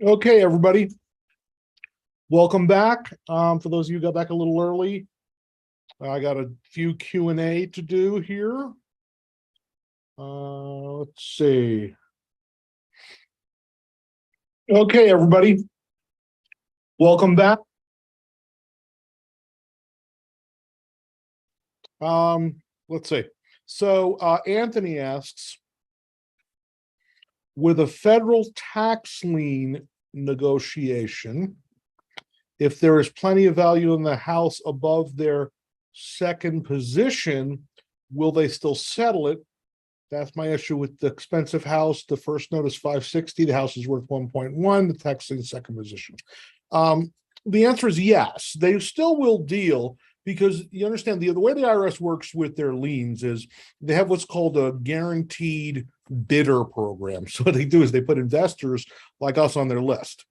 Okay, everybody, welcome back. For those of you who got back a little early, I got a few Q&A to do here. Let's see. Okay, everybody, welcome back. Let's see. So Anthony asks, with a federal tax lien negotiation, if there is plenty of value in the house above their second position, will they still settle it? That's my issue with the expensive house. The first note is 560. The house is worth 1.1. The tax lien second position. The answer is yes. They still will deal, because you understand the way the IRS works with their liens is they have what's called a guaranteed bidder program. So what they do is they put investors like us on their list,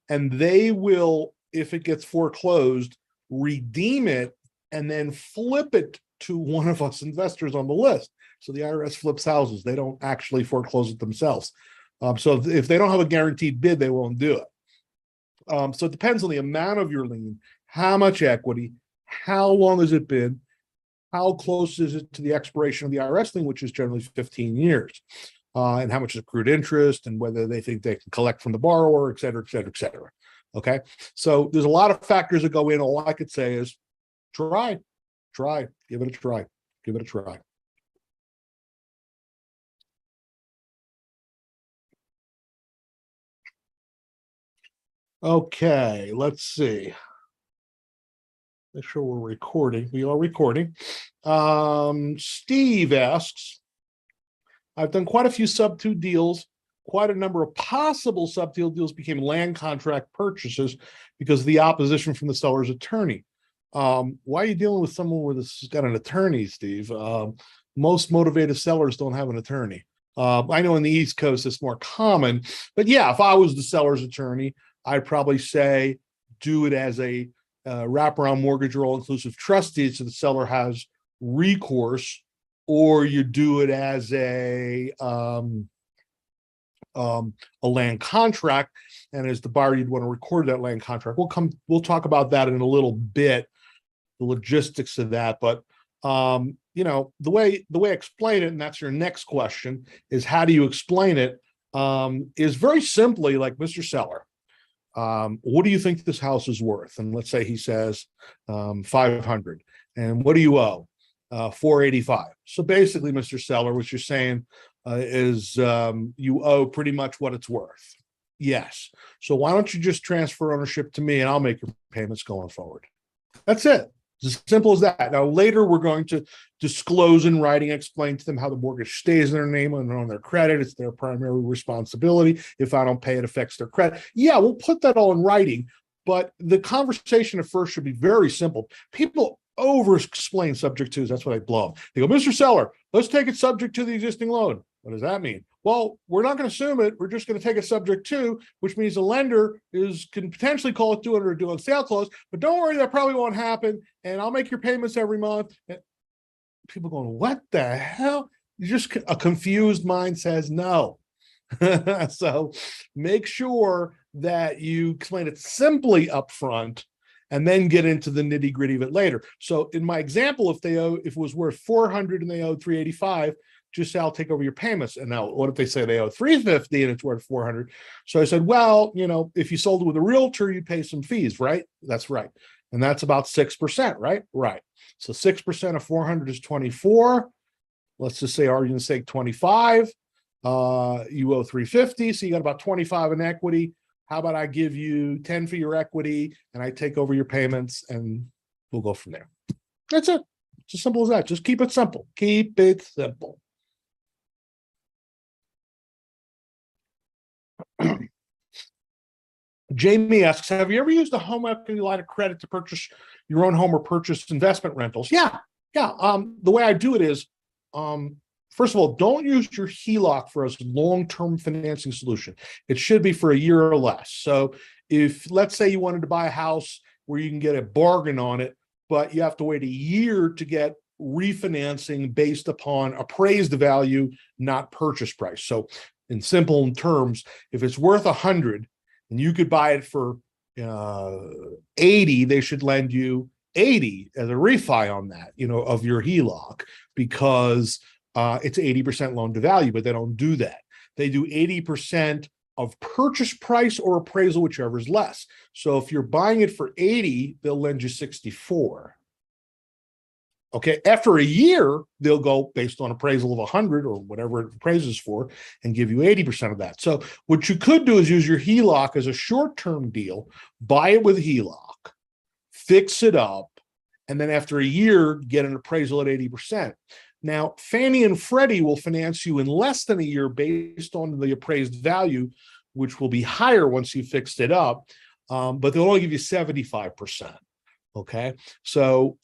and they will, if it gets foreclosed, redeem it and then flip it to one of us investors on the list. So the IRS flips houses. They don't actually foreclose it themselves. So if they don't have a guaranteed bid, they won't do it. So it depends on the amount of your lien, how much equity, how long has it been, how close is it to the expiration of the IRS lien, which is generally 15 years, and how much is accrued interest, and whether they think they can collect from the borrower, et cetera, et cetera, et cetera. Okay, so there's a lot of factors that go in. All I could say is try, give it a try, give it a try. Okay, let's see. Make sure we're recording. We are recording. Steve asks, I've done quite a few sub-2 deals. Quite a number of possible sub-2 deals became land contract purchases because of the opposition from the seller's attorney. Why are you dealing with someone who's got an attorney, Steve? Most motivated sellers don't have an attorney. I know in the East Coast it's more common, but yeah, if I was the seller's attorney, I'd probably say do it as a wraparound mortgage or all-inclusive trust deed, so the seller has recourse, or you do it as a land contract, and as the buyer, you'd want to record that land contract. We'll talk about that in a little bit, the logistics of that. But you know, the way I explain it, and that's your next question, is how do you explain it? Is very simply like, Mr. Seller, what do you think this house is worth? And let's say he says 500. And what do you owe? 485. So basically, Mr. Seller, what you're saying is you owe pretty much what it's worth. Yes. So why don't you just transfer ownership to me and I'll make your payments going forward? That's it. It's as simple as that. Now, later we're going to disclose in writing, explain to them how the mortgage stays in their name and on their credit. It's their primary responsibility. If I don't pay, it affects their credit. Yeah, we'll put that all in writing, but the conversation at first should be very simple. People over-explain subject twos. That's what I blow them. They go, Mr. Seller, let's take it subject to the existing loan. What does that mean? Well, we're not going to assume it. We're just going to take a subject to, which means the lender can potentially call it 200 or do a sale clause, but don't worry, that probably won't happen. And I'll make your payments every month. And people going, what the hell? Just a confused mind says no. So make sure that you explain it simply up front and then get into the nitty gritty of it later. So in my example, if it was worth 400 and they owed 385, just say, I'll take over your payments. And now what if they say they owe 350 and it's worth 400? So I said, well, you know, if you sold it with a realtor, you pay some fees, right? That's right. And that's about 6%, right? Right. So 6% of 400 is 24. Let's just say, argument's sake, 25. You owe 350. So you got about 25 in equity. How about I give you 10 for your equity and I take over your payments and we'll go from there. That's it. It's as simple as that. Just keep it simple. Keep it simple. Jamie asks, have you ever used a home equity line of credit to purchase your own home or purchase investment rentals? Yeah. The way I do it is, first of all, don't use your HELOC for a long-term financing solution. It should be for a year or less. So if, let's say you wanted to buy a house where you can get a bargain on it, but you have to wait a year to get refinancing based upon appraised value, not purchase price. So in simple terms, if it's worth 100 and you could buy it for 80, they should lend you 80 as a refi on that, of your HELOC, because it's 80% loan to value, but they don't do that. They do 80% of purchase price or appraisal, whichever is less. So if you're buying it for 80, they'll lend you 64. Okay, after a year, they'll go based on appraisal of 100 or whatever it appraises for and give you 80% of that. So what you could do is use your HELOC as a short-term deal, buy it with HELOC, fix it up, and then after a year, get an appraisal at 80%. Now, Fannie and Freddie will finance you in less than a year based on the appraised value, which will be higher once you fixed it up, but they'll only give you 75%. Okay, so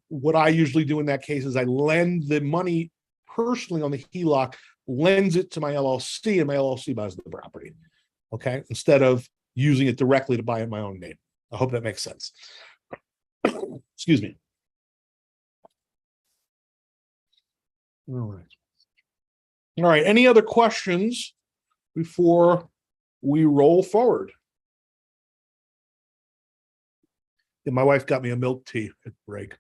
what I usually do in that case is I lend the money personally on the HELOC, lends it to my LLC, and my LLC buys the property. Okay, instead of using it directly to buy in my own name. I hope that makes sense. Excuse me. All right. All right. Any other questions before we roll forward? Yeah, my wife got me a milk tea at break.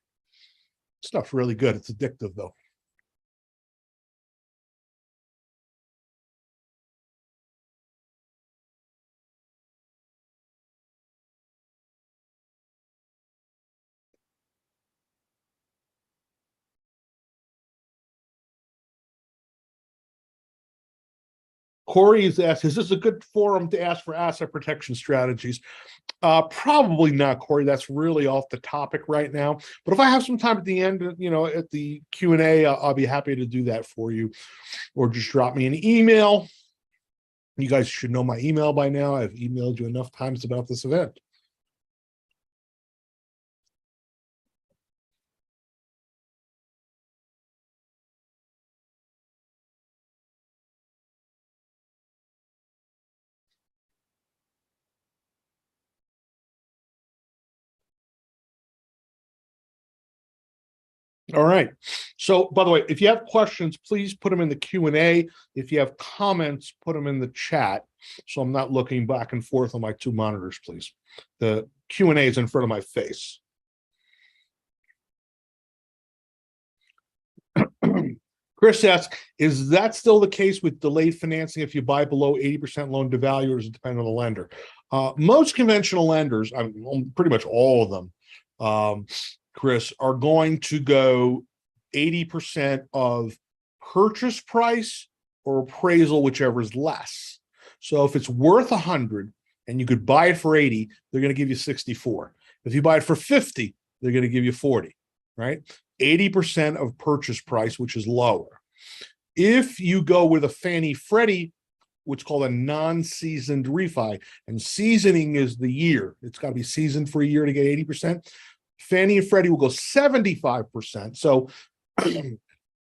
Stuff's really good. It's addictive, though. Corey is asked, is this a good forum to ask for asset protection strategies? Probably not, Corey. That's really off the topic right now. But if I have some time at the end, at the Q&A, I'll be happy to do that for you. Or just drop me an email. You guys should know my email by now. I've emailed you enough times about this event. All right. So, by the way, if you have questions, please put them in the Q&A. If you have comments, put them in the chat. So I'm not looking back and forth on my two monitors, please. The Q&A is in front of my face. Chris asks, is that still the case with delayed financing if you buy below 80% loan to value, or does it depend on the lender? Most conventional lenders, pretty much all of them, Chris, are going to go 80% of purchase price or appraisal, whichever is less. So if it's worth 100 and you could buy it for 80, they're going to give you 64. If you buy it for 50, they're going to give you 40, right? 80% of purchase price, which is lower. If you go with a Fannie Freddie, what's called a non-seasoned refi, and seasoning is the year. It's got to be seasoned for a year to get 80%. Fannie and Freddie will go 75%. So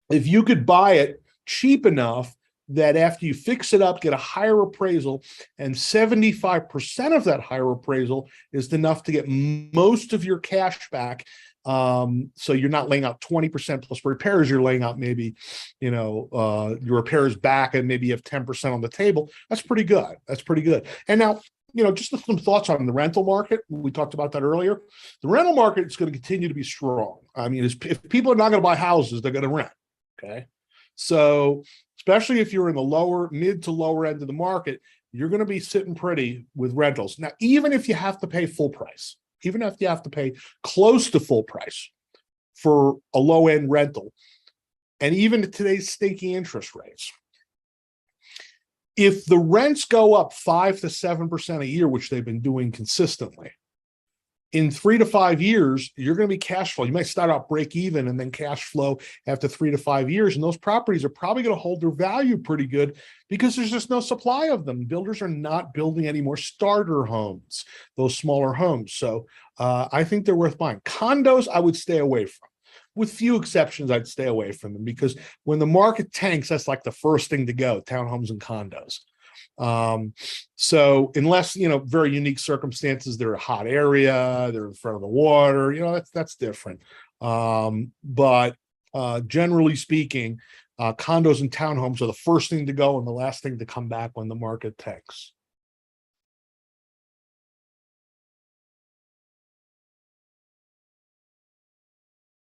if you could buy it cheap enough that after you fix it up, get a higher appraisal, and 75% of that higher appraisal is enough to get most of your cash back. So you're not laying out 20% plus repairs, you're laying out maybe, your repairs back, and maybe you have 10% on the table. That's pretty good. That's pretty good. And now, just some thoughts on the rental market. We talked about that earlier. The rental market is going to continue to be strong. I mean, if people are not going to buy houses, they're going to rent. Okay. So especially if you're in the mid to lower end of the market, you're going to be sitting pretty with rentals. Now, even if you have to pay full price, even if you have to pay close to full price for a low end rental, and even at today's stinky interest rates, if the rents go up 5 to 7% a year, which they've been doing consistently, in 3 to 5 years, you're going to be cash flow. You might start out break even and then cash flow after 3 to 5 years. And those properties are probably going to hold their value pretty good because there's just no supply of them. Builders are not building any more starter homes, those smaller homes. So I think they're worth buying. Condos, I would stay away from. With few exceptions, I'd stay away from them because when the market tanks, that's like the first thing to go, townhomes and condos. So unless, very unique circumstances, they're a hot area, they're in front of the water, that's different. But generally speaking, condos and townhomes are the first thing to go and the last thing to come back when the market tanks.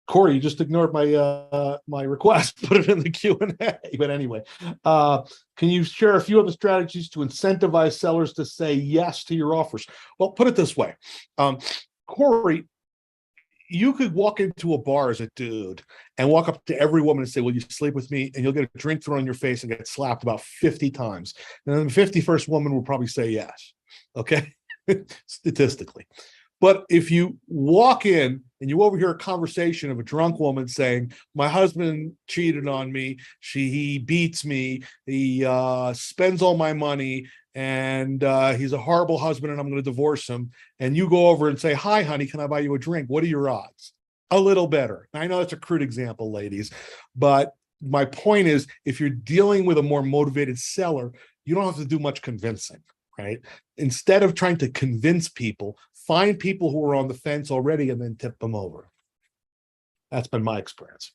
Corey, you just ignored my request. Put it in the Q&A. But anyway, can you share a few other strategies to incentivize sellers to say yes to your offers? Well, put it this way, Corey, you could walk into a bar as a dude and walk up to every woman and say, will you sleep with me? And you'll get a drink thrown in your face and get slapped about 50 times. And then the 51st woman will probably say yes. Okay. Statistically. But if you walk in and you overhear a conversation of a drunk woman saying, my husband cheated on me, he beats me, he spends all my money, and he's a horrible husband and I'm going to divorce him, and you go over and say, hi, honey, can I buy you a drink? What are your odds? A little better. I know that's a crude example, ladies, but my point is, if you're dealing with a more motivated seller, you don't have to do much convincing, right? Instead of trying to convince people, find people who are on the fence already and then tip them over. That's been my experience.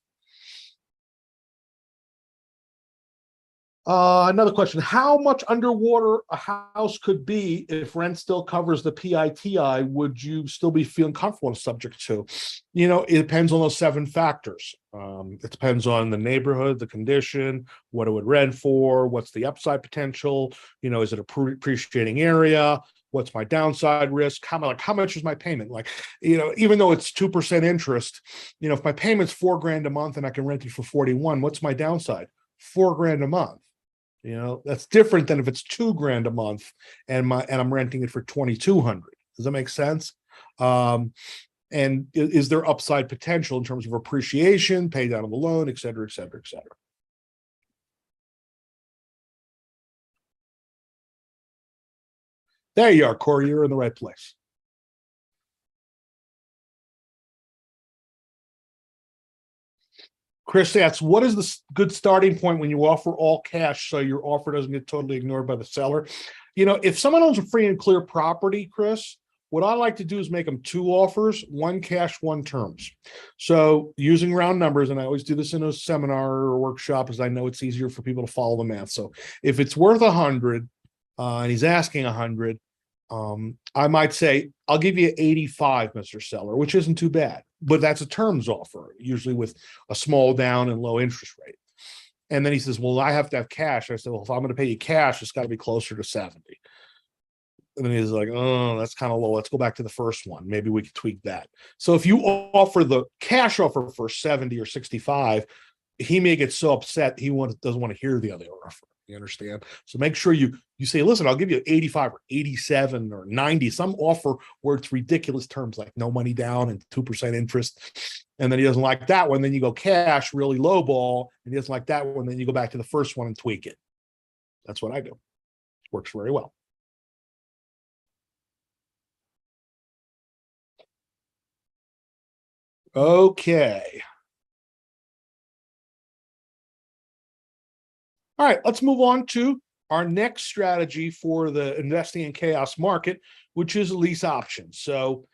Another question, how much underwater a house could be if rent still covers the PITI? Would you still be feeling comfortable and subject to? You know, it depends on those 7 factors. It depends on the neighborhood, the condition, what it would rent for, what's the upside potential, you know, is it a appreciating area? What's my downside risk? How much is my payment? Like, you know, even though it's 2% interest, you know, if my payment's $4,000 a month and I can rent it for 41, what's my downside? $4,000 a month. You know, that's different than if it's $2,000 a month and I'm renting it for 2,200. Does that make sense? And is there upside potential in terms of appreciation, pay down of the loan, et cetera, et cetera, et cetera? There you are, Corey. You're in the right place. Chris asks, what is the good starting point when you offer all cash so your offer doesn't get totally ignored by the seller? You know, if someone owns a free and clear property, Chris, what I like to do is make them 2 offers, 1 cash, 1 terms. So using round numbers, and I always do this in a seminar or workshop, as I know it's easier for people to follow the math. So if it's worth 100 and he's asking 100, I might say, I'll give you 85, Mr. Seller, which isn't too bad, but that's a terms offer, usually with a small down and low interest rate. And then he says, well, I have to have cash. I said, well, if I'm going to pay you cash, it's got to be closer to 70. And then he's like, oh, that's kind of low. Let's go back to the first one. Maybe we could tweak that. So if you offer the cash offer for 70 or 65, he may get so upset doesn't want to hear the other offer. You understand? So make sure you say, listen, I'll give you 85 or 87 or 90, some offer where it's ridiculous terms like no money down and 2% interest. And then he doesn't like that one. Then you go cash, really low ball. And he doesn't like that one. Then you go back to the first one and tweak it. That's what I do. Works very well. Okay. All right, let's move on to our next strategy for the investing in chaos market, which is lease options. So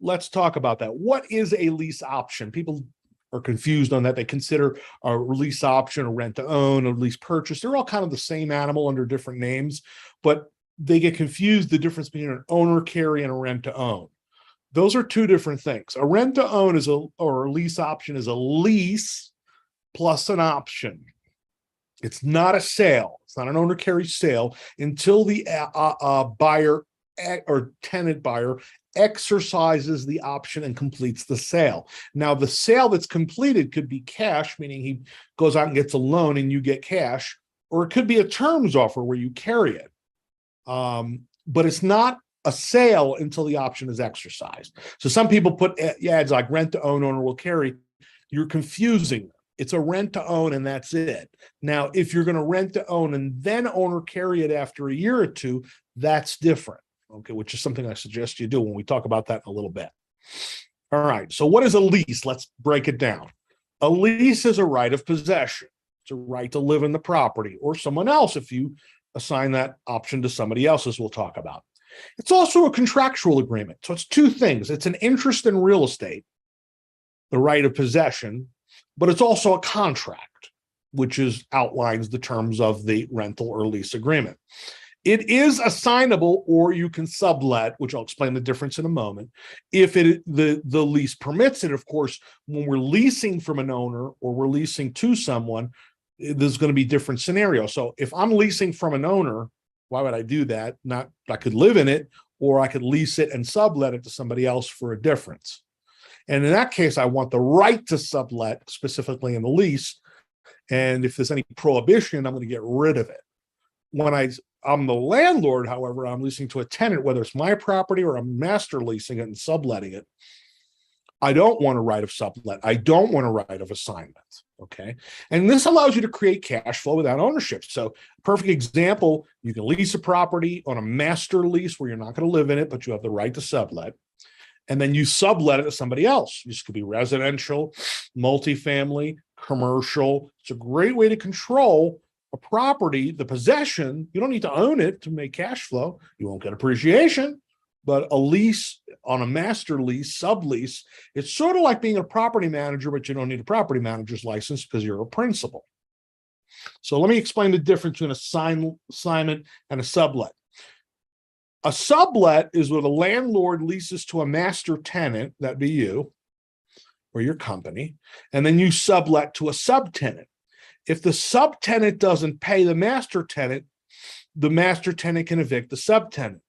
let's talk about that. What is a lease option? People are confused on that. They consider a lease option, a rent to own, a lease purchase. They're all kind of the same animal under different names, but they get confused the difference between an owner carry and a rent to own. Those are 2 different things. A rent to own or a lease option is a lease plus an option. It's not a sale. It's not an owner carry sale until the buyer or tenant buyer exercises the option and completes the sale. Now, the sale that's completed could be cash, meaning he goes out and gets a loan and you get cash, or it could be a terms offer where you carry it. But it's not a sale until the option is exercised. So some people put ads like rent to own, owner will carry. You're confusing them. It's a rent to own and that's it. Now, if you're going to rent to own and then owner carry it after a year or 2, that's different. Okay, which is something I suggest you do when we talk about that in a little bit. All right, so what is a lease? Let's break it down. A lease is a right of possession. It's a right to live in the property or someone else if you assign that option to somebody else, as we'll talk about. It's also a contractual agreement. So it's 2 things. It's an interest in real estate, the right of possession, but it's also a contract, which outlines the terms of the rental or lease agreement. It is assignable, or you can sublet, which I'll explain the difference in a moment. If the lease permits it, of course, when we're leasing from an owner or we're leasing to someone, there's going to be different scenarios. So if I'm leasing from an owner, why would I do that? Not, I could live in it, or I could lease it and sublet it to somebody else for a difference. And in that case, I want the right to sublet specifically in the lease. And if there's any prohibition, I'm going to get rid of it. When I'm the landlord, however, I'm leasing to a tenant, whether it's my property or I'm master leasing it and subletting it, I don't want a right of sublet. I don't want a right of assignment. Okay. And this allows you to create cash flow without ownership. So, perfect example, you can lease a property on a master lease where you're not going to live in it, but you have the right to sublet. And then you sublet it to somebody else. This could be residential, multifamily, commercial. It's a great way to control a property, the possession. You don't need to own it to make cash flow. You won't get appreciation, but a lease on a master lease, sublease, it's sort of like being a property manager, but you don't need a property manager's license because you're a principal. So let me explain the difference between assignment and a sublet. A sublet is where the landlord leases to a master tenant, that'd be you or your company, and then you sublet to a subtenant. If the subtenant doesn't pay the master tenant can evict the subtenant.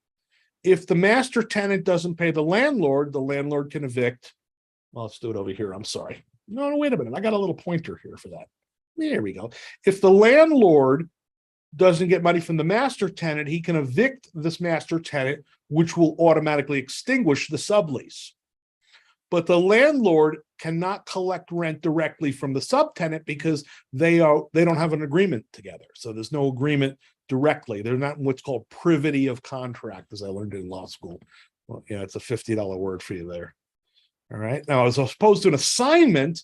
If the master tenant doesn't pay the landlord can evict. Well, let's do it over here. I'm sorry. No, wait a minute. I got a little pointer here for that. There we go. If the landlord doesn't get money from the master tenant, he can evict this master tenant, which will automatically extinguish the sublease. But the landlord cannot collect rent directly from the subtenant because they don't have an agreement together. So there's no agreement directly. They're not in what's called privity of contract, as I learned in law school. Well, yeah, it's a $50 word for you there. All right. Now, as opposed to an assignment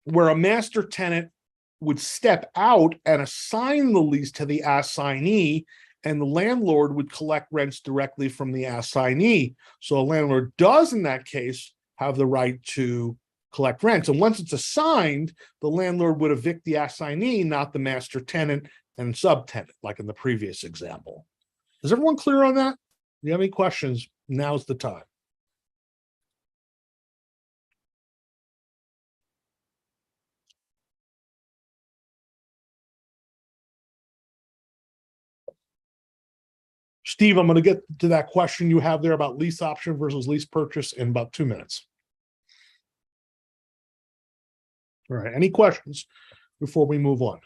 where a master tenant would step out and assign the lease to the assignee, and the landlord would collect rents directly from the assignee. So a landlord does, in that case, have the right to collect rents. And once it's assigned, the landlord would evict the assignee, not the master tenant and subtenant, like in the previous example. Is everyone clear on that? If you have any questions, now's the time. Steve, I'm going to get to that question you have there about lease option versus lease purchase in about 2 minutes. All right. Any questions before we move on?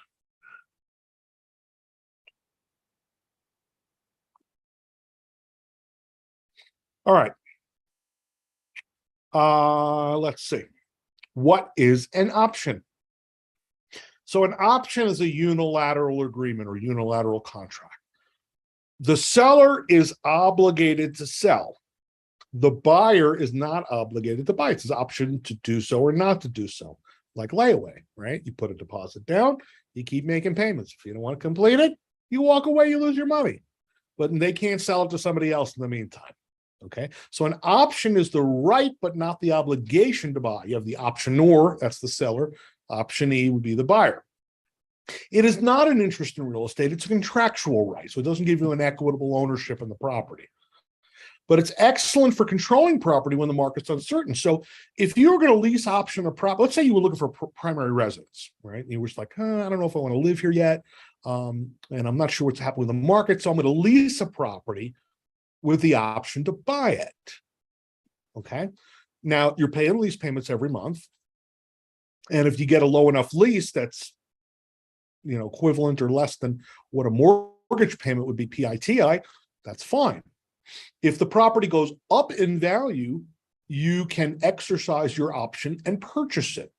All right. Let's see. What is an option? So an option is a unilateral agreement or unilateral contract. The seller is obligated to sell. The buyer is not obligated to buy. It's his option to do so or not to do so, like layaway, right? You put a deposit down, you keep making payments. If you don't want to complete it, you walk away, you lose your money. But they can't sell it to somebody else in the meantime. Okay, so an option is the right but not the obligation to buy. You have the optionor, that's the seller. Optionee would be the buyer. It is not an interest in real estate. It's a contractual right. So it doesn't give you an equitable ownership in the property. But it's excellent for controlling property when the market's uncertain. So if you were going to lease option a property, let's say you were looking for primary residence, right? And you were just like, I don't know if I want to live here yet. And I'm not sure what's happening with the market. So I'm going to lease a property with the option to buy it. Okay. Now you're paying lease payments every month. And if you get a low enough lease that's equivalent or less than what a mortgage payment would be PITI, that's fine. If the property goes up in value, you can exercise your option and purchase it.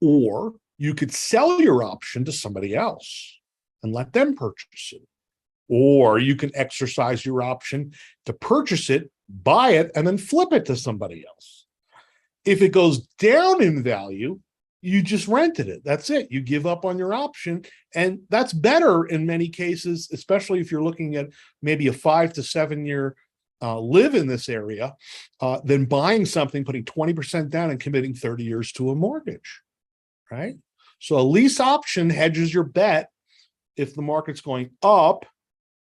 Or you could sell your option to somebody else and let them purchase it. Or you can exercise your option to purchase it, buy it, and then flip it to somebody else. If it goes down in value, you just rented it. That's it. You give up on your option. And that's better in many cases, especially if you're looking at maybe a 5 to 7 year live in this area, than buying something, putting 20% down and committing 30 years to a mortgage, right? So a lease option hedges your bet. If the market's going up,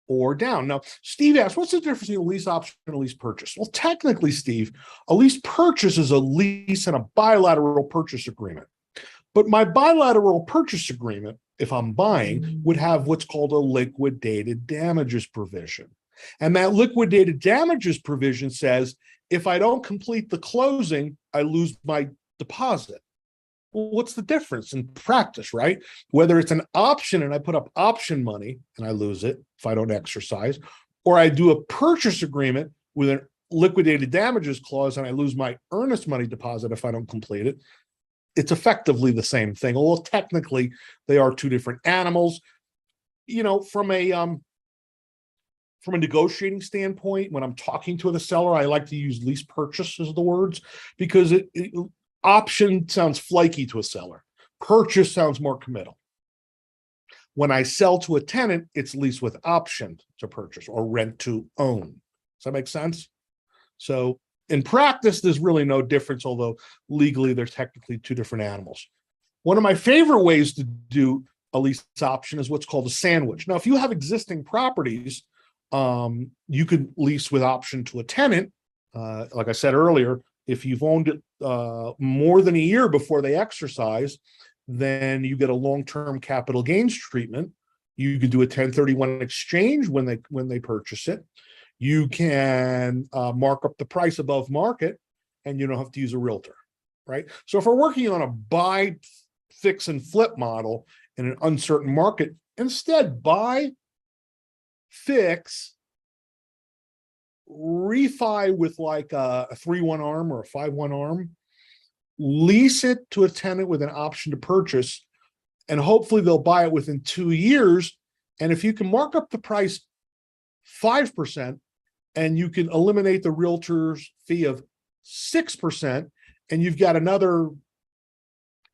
or down. Now, Steve asked, what's the difference between a lease option and a lease purchase? Well, technically, Steve, a lease purchase is a lease and a bilateral purchase agreement. But my bilateral purchase agreement, if I'm buying, would have what's called a liquidated damages provision. And that liquidated damages provision says, if I don't complete the closing, I lose my deposit. Well, what's the difference in practice, right? Whether it's an option and I put up option money and I lose it if I don't exercise, or I do a purchase agreement with a liquidated damages clause and I lose my earnest money deposit if I don't complete it, it's effectively the same thing. Although technically they are two different animals. You know, from a negotiating standpoint, when I'm talking to the seller, I like to use lease purchase as the words, because option sounds flaky to a seller. Purchase sounds more committal. When I sell to a tenant, it's lease with option to purchase or rent to own. Does that make sense? So in practice, there's really no difference, although legally they're technically two different animals. One of my favorite ways to do a lease option is what's called a sandwich. Now, if you have existing properties, you could lease with option to a tenant. Like I said earlier, if you've owned it more than a year before they exercise, then you get a long-term capital gains treatment. You can do a 1031 exchange when they purchase it. You can mark up the price above market, and you don't have to use a realtor, right? So if we're working on a buy, fix, and flip model in an uncertain market, instead buy, fix, refi with like a 3-1 arm or a 5-1 arm, lease it to a tenant with an option to purchase, and hopefully they'll buy it within 2 years. And if you can mark up the price 5%, and you can eliminate the realtor's fee of 6%, and you've got another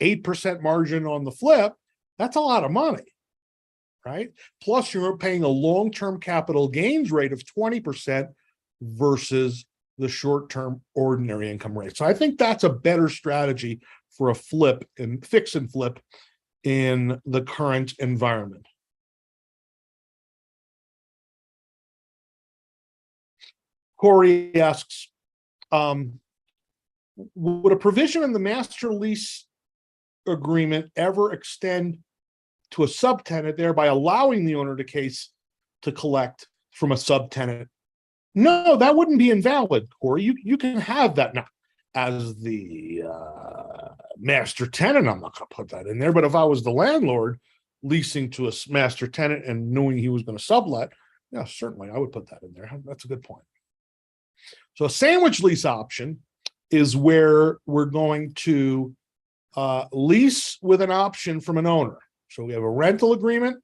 8% margin on the flip, that's a lot of money, right? Plus you're paying a long-term capital gains rate of 20% versus the short-term ordinary income rate. So I think that's a better strategy for a flip and fix and flip in the current environment. Corey asks, would a provision in the master lease agreement ever extend to a subtenant, thereby allowing the owner to collect from a subtenant? No, that wouldn't be invalid, Corey. You can have that now. As the master tenant, I'm not going to put that in there, but if I was the landlord leasing to a master tenant and knowing he was going to sublet, yeah, certainly I would put that in there. That's a good point. So a sandwich lease option is where we're going to lease with an option from an owner. So we have a rental agreement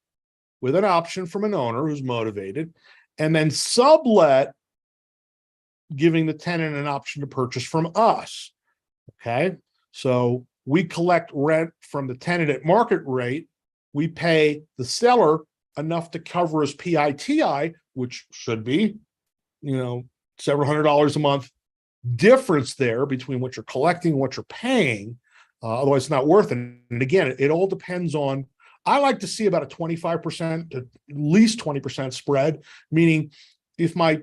with an option from an owner who's motivated, and then sublet, giving the tenant an option to purchase from us. Okay, so we collect rent from the tenant at market rate. We pay the seller enough to cover his PITI, which should be, several $100s a month difference there between what you're collecting and what you're paying. Otherwise, it's not worth it. And again, it all depends on, I like to see about a 25% to at least 20% spread, meaning if my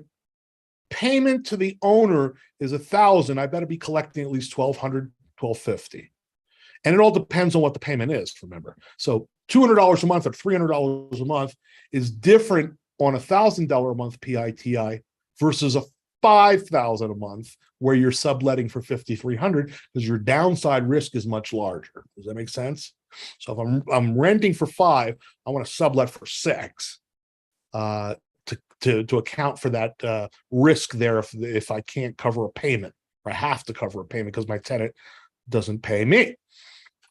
payment to the owner is $1,000, I better be collecting at least $1,200, $1,250. And it all depends on what the payment is, remember. So $200 a month or $300 a month is different on $1,000 a month PITI versus a $5,000 a month where you're subletting for $5,300, because your downside risk is much larger. Does that make sense? So if I'm renting for $5,000, I want to sublet for $6,000 to account for that risk there if I can't cover a payment, or I have to cover a payment because my tenant doesn't pay me.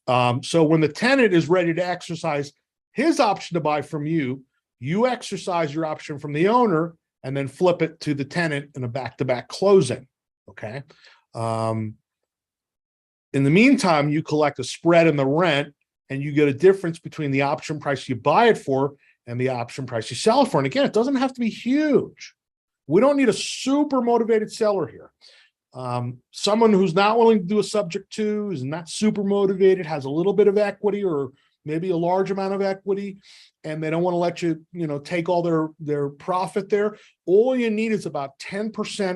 So when the tenant is ready to exercise his option to buy from you, you exercise your option from the owner and then flip it to the tenant in a back-to-back closing, okay? In the meantime, you collect a spread in the rent, and you get a difference between the option price you buy it for and the option price you sell it for. And again, it doesn't have to be huge. We don't need a super motivated seller here. Someone who's not willing to do a subject to, is not super motivated, has a little bit of equity, or maybe a large amount of equity, and they don't want to let you, take all their profit there. All you need is about 10%,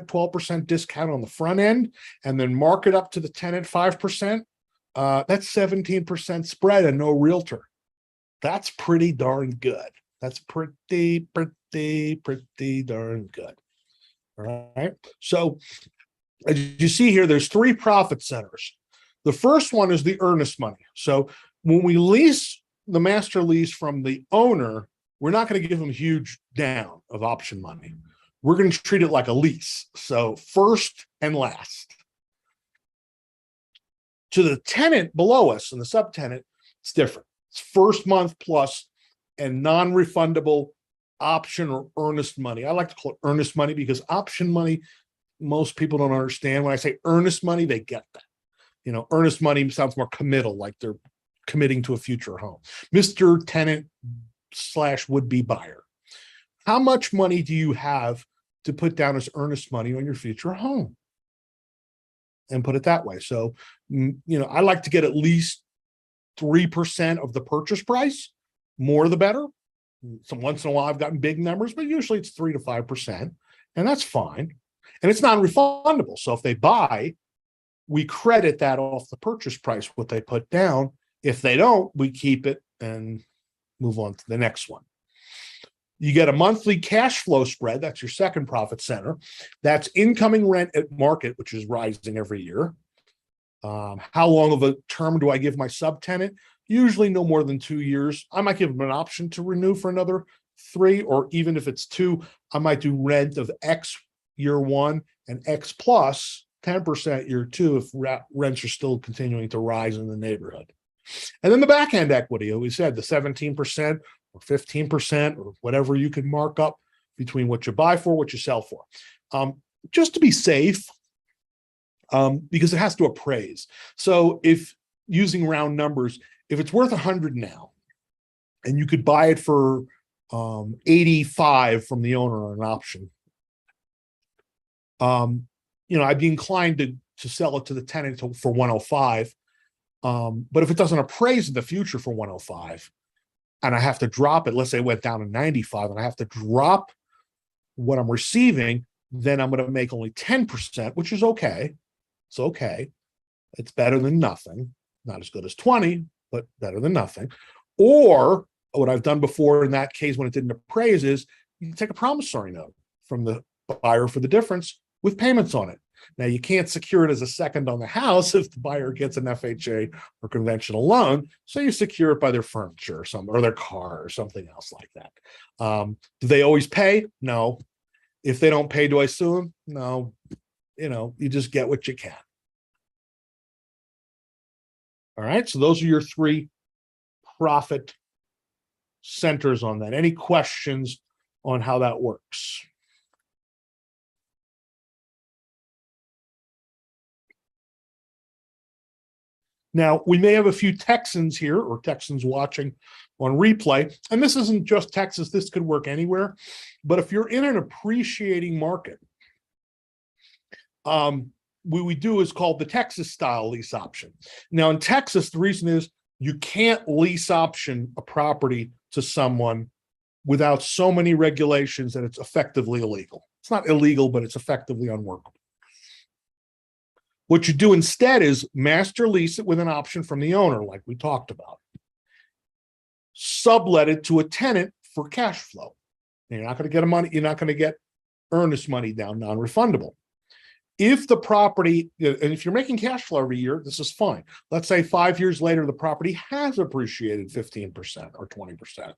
12% discount on the front end, and then mark it up to the tenant 5%. That's 17% spread and no realtor. That's pretty darn good. That's pretty darn good. All right. So as you see here, there's 3 profit centers. The first one is the earnest money. So when we lease the master lease from the owner, we're not going to give them huge down of option money. We're going to treat it like a lease. So first and last. To the tenant below us and the subtenant, it's different. It's first month plus and non-refundable option or earnest money. I like to call it earnest money because option money, most people don't understand. When I say earnest money, they get that. Earnest money sounds more committal, like they're committing to a future home. Mr. Tenant / would-be buyer, how much money do you have to put down as earnest money on your future home? And put it that way. So, I like to get at least 3% of the purchase price, more the better. So once in a while I've gotten big numbers, but usually it's 3 to 5%, and that's fine. And it's non-refundable. So if they buy, we credit that off the purchase price, what they put down. If they don't, we keep it and move on to the next one. You get a monthly cash flow spread. That's your second profit center. That's incoming rent at market, which is rising every year. How long of a term do I give my subtenant? Usually no more than 2 years. I might give them an option to renew for another 3, or even if it's 2, I might do rent of X year 1 and X plus 10% year 2 if rents are still continuing to rise in the neighborhood. And then the back end equity, we said the 17% or 15% or whatever you can mark up between what you buy for, what you sell for. Just to be safe, because it has to appraise. So if using round numbers, if it's worth 100 now, and you could buy it for 85 from the owner on an option, I'd be inclined to sell it to the tenant for 105. But if it doesn't appraise in the future for 105, and I have to drop it, let's say it went down to 95, and I have to drop what I'm receiving, then I'm going to make only 10%, which is okay. It's okay. It's better than nothing. Not as good as 20, but better than nothing. Or what I've done before in that case when it didn't appraise is you can take a promissory note from the buyer for the difference with payments on it. Now, you can't secure it as a second on the house if the buyer gets an FHA or conventional loan, so you secure it by their furniture or something, or their car or something else like that. Do they always pay? No. If they don't pay, do I sue them? No. You just get what you can. All right, so those are your 3 profit centers on that. Any questions on how that works? Now, we may have a few Texans here or Texans watching on replay, and this isn't just Texas, this could work anywhere. But if you're in an appreciating market, what we do is called the Texas style lease option. Now, in Texas, the reason is you can't lease option a property to someone without so many regulations that it's effectively illegal. It's not illegal, but it's effectively unworkable. What you do instead is master lease it with an option from the owner, like we talked about. Sublet it to a tenant for cash flow. You're not going to get earnest money down, non-refundable. If the property, and if you're making cash flow every year, this is fine. Let's say 5 years later, the property has appreciated 15% or 20%.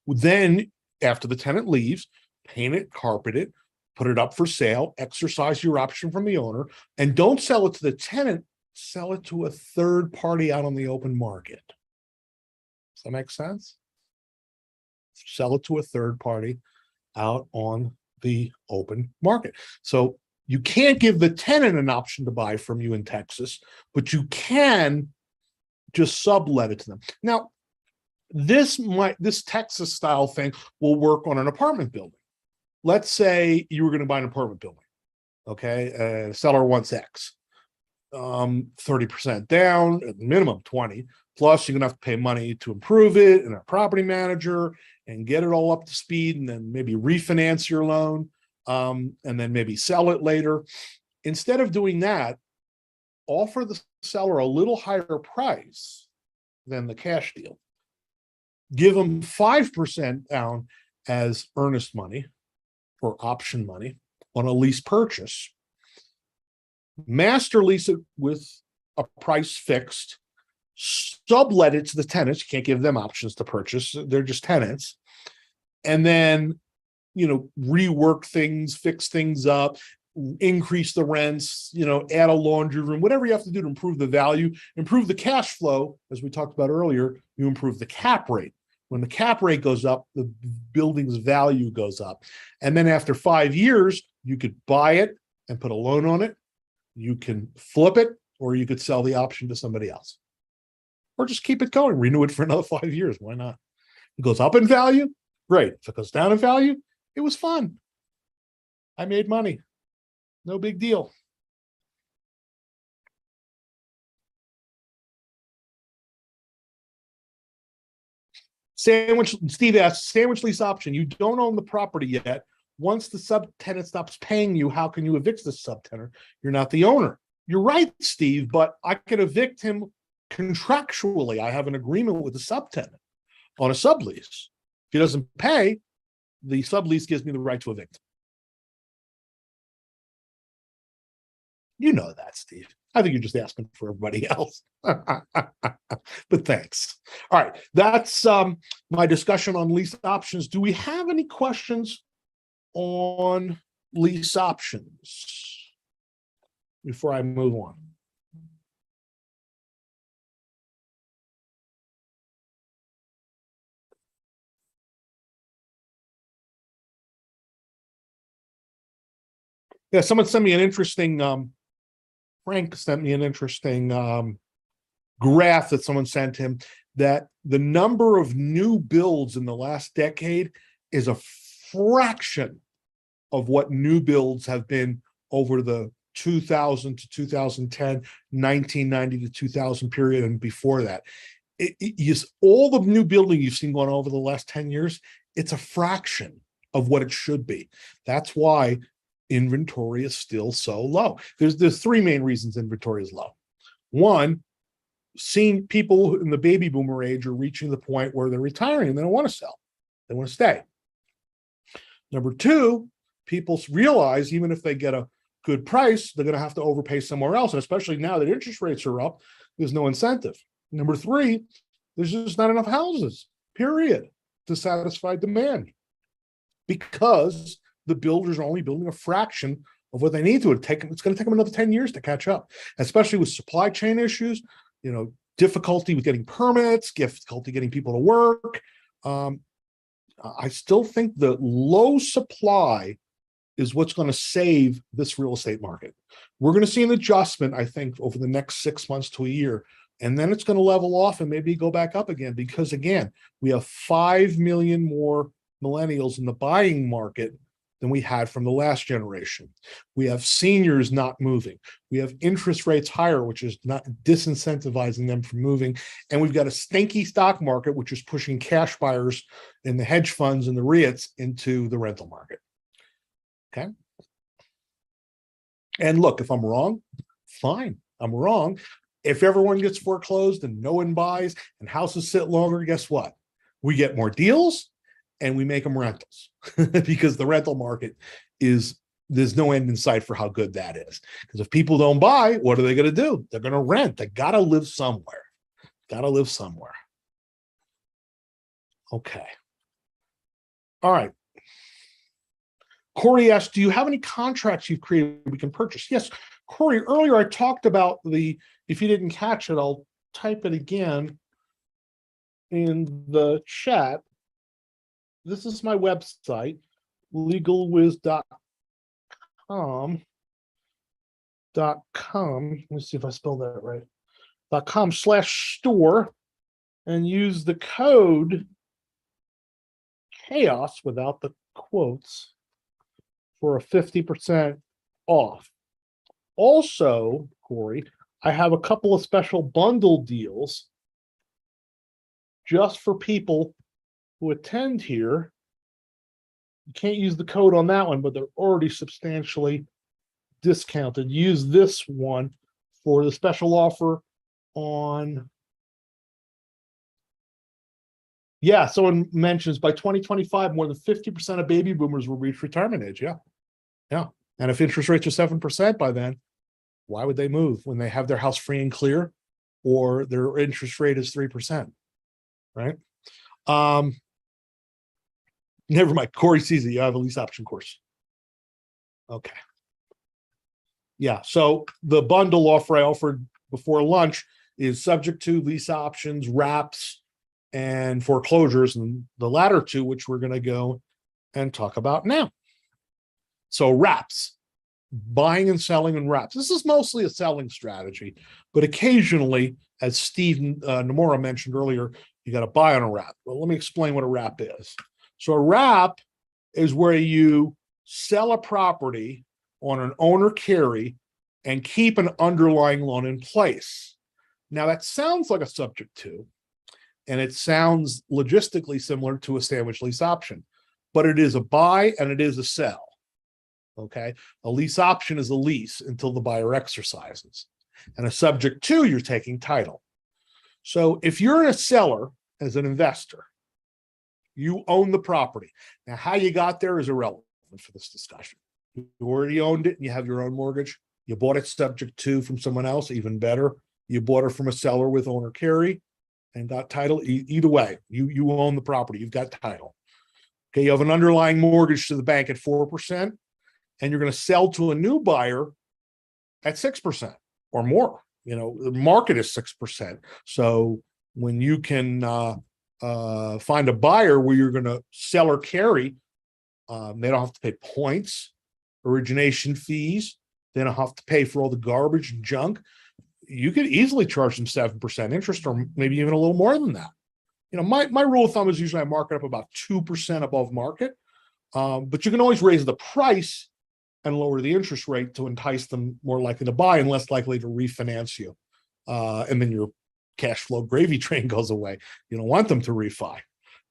Then, after the tenant leaves, paint it, carpet it, put it up for sale, exercise your option from the owner, and don't sell it to the tenant, sell it to a third party out on the open market. Does that make sense? Sell it to a third party out on the open market. So you can't give the tenant an option to buy from you in Texas, but you can just sublet it to them. Now, this Texas style thing will work on an apartment building. Let's say you were going to buy an apartment building, okay? Seller wants X, 30% down, at minimum 20, Plus, you're gonna have to pay money to improve it and a property manager and get it all up to speed, and then maybe refinance your loan, and then maybe sell it later. Instead of doing that, offer the seller a little higher price than the cash deal. Give them 5% down as earnest money or option money on a lease purchase. Master lease it with a price fixed. Sublet it to the tenants. You can't give them options to purchase. They're just tenants. And then, rework things, fix things up, increase the rents, add a laundry room, whatever you have to do to improve the value, improve the cash flow. As we talked about earlier, you improve the cap rate. When the cap rate goes up, the building's value goes up. And then after 5 years, you could buy it and put a loan on it. You can flip it, or you could sell the option to somebody else. Or just keep it going, renew it for another 5 years. Why not? It goes up in value. Great. If it goes down in value, it was fun. I made money. No big deal. Steve asks, sandwich lease option. You don't own the property yet. Once the subtenant stops paying you, how can you evict the subtenant? You're not the owner. You're right, Steve, but I can evict him contractually. I have an agreement with the subtenant on a sublease. If he doesn't pay, the sublease gives me the right to evict. You know that, Steve. I think you're just asking for everybody else. But thanks. All right. That's my discussion on lease options. Do we have any questions on lease options before I move on? Yeah, someone sent me an interesting Frank sent me an interesting graph that someone sent him, that the number of new builds in the last decade is a fraction of what new builds have been over the 2000 to 2010, 1990 to 2000 period, and before that. All the new building you've seen going on over the last 10 years, it's a fraction of what it should be. That's why inventory is still so low. There's three main reasons inventory is low. One, seeing people in the baby boomer age are reaching the point where they're retiring and they don't want to sell. They want to stay. Number two, people realize even if they get a good price, they're going to have to overpay somewhere else. And especially now that interest rates are up, there's no incentive. Number three, there's just not enough houses, period, to satisfy demand, because the builders are only building a fraction of what they need to. It's going to take them another 10 years to catch up, especially with supply chain issues, difficulty with getting permits, difficulty getting people to work. I still think the low supply is what's going to save this real estate market. We're going to see an adjustment, I think, over the next 6 months to a year, and then it's going to level off and maybe go back up again, because again, we have 5 million more millennials in the buying market than we had from the last generation. We have seniors not moving. We have interest rates higher, which is not disincentivizing them from moving. And we've got a stinky stock market, which is pushing cash buyers in the hedge funds and the REITs into the rental market. Okay. And look, if I'm wrong, fine, I'm wrong. If everyone gets foreclosed and no one buys and houses sit longer, guess what? We get more deals and we make them rentals because the rental market there's no end in sight for how good that is. Because if people don't buy, what are they going to do? They're going to rent. They got to live somewhere. Okay. All right. Corey asked, do you have any contracts you've created we can purchase? Yes, Corey, earlier I talked about if you didn't catch it, I'll type it again in the chat. This is my website, legalwiz.com. Let me see if I spelled that right. .com/store, and use the code chaos without the quotes for a 50% off. Also, Corey, I have a couple of special bundle deals just for people who attend here, you can't use the code on that one, but they're already substantially discounted. Use this one for the special offer on. Yeah, someone mentions by 2025, more than 50% of baby boomers will reach retirement age. Yeah. Yeah. And if interest rates are 7% by then, why would they move when they have their house free and clear or their interest rate is 3%? Right. Never mind. Corey sees it. You have a lease option course. Okay. Yeah. So the bundle offer I offered before lunch is subject to lease options, wraps, and foreclosures, and the latter two, which we're going to go and talk about now. So wraps, buying and selling in wraps. This is mostly a selling strategy, but occasionally, as Steve Nomura mentioned earlier, you got to buy on a wrap. Well, let me explain what a wrap is. So a wrap is where you sell a property on an owner carry and keep an underlying loan in place. Now that sounds like a subject to, and it sounds logistically similar to a sandwich lease option, but it is a buy and it is a sell. Okay. A lease option is a lease until the buyer exercises, and a subject to, you're taking title. So if you're a seller as an investor, you own the property. Now, how you got there is irrelevant for this discussion. You already owned it and you have your own mortgage. You bought it subject to from someone else, even better. You bought it from a seller with owner carry and got title. Either way, you own the property. You've got title. Okay, you have an underlying mortgage to the bank at 4%, and you're going to sell to a new buyer at 6% or more. You know, the market is 6%. So when you can find a buyer where you're going to sell or carry, they don't have to pay points, origination fees. They don't have to pay for all the garbage and junk. You could easily charge them 7% interest, or maybe even a little more than that. You know, my rule of thumb is usually I mark it up about 2% above market, but you can always raise the price and lower the interest rate to entice them more likely to buy and less likely to refinance you. And then your cash flow gravy train goes away. You don't want them to refi.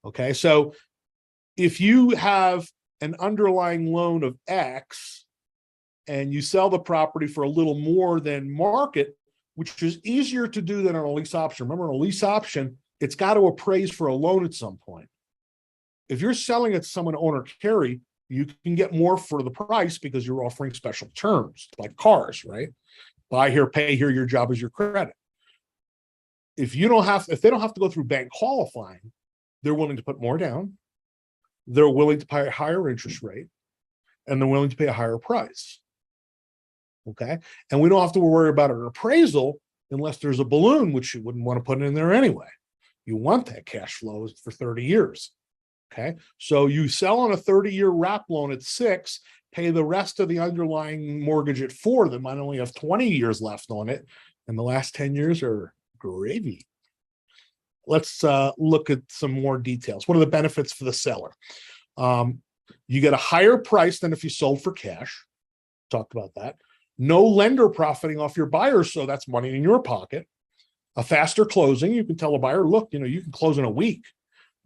Okay. So if you have an underlying loan of X and you sell the property for a little more than market, which is easier to do than on a lease option. Remember, on a lease option, it's got to appraise for a loan at some point. If you're selling it to someone owner carry, you can get more for the price because you're offering special terms like cars, right? Buy here, pay here, your job is your credit. If they don't have to go through bank qualifying, they're willing to put more down, they're willing to pay a higher interest rate, and they're willing to pay a higher price. Okay. And we don't have to worry about an appraisal unless there's a balloon, which you wouldn't want to put in there anyway. You want that cash flow for 30 years. Okay. So you sell on a 30-year wrap loan at 6, pay the rest of the underlying mortgage at 4 that might only have 20 years left on it. And the last 10 years are gravy. Let's look at some more details. What are the benefits for the seller? You get a higher price than if you sold for cash. Talked about that. No lender profiting off your buyer, so that's money in your pocket. A faster closing. You can tell a buyer, look, you can close in a week.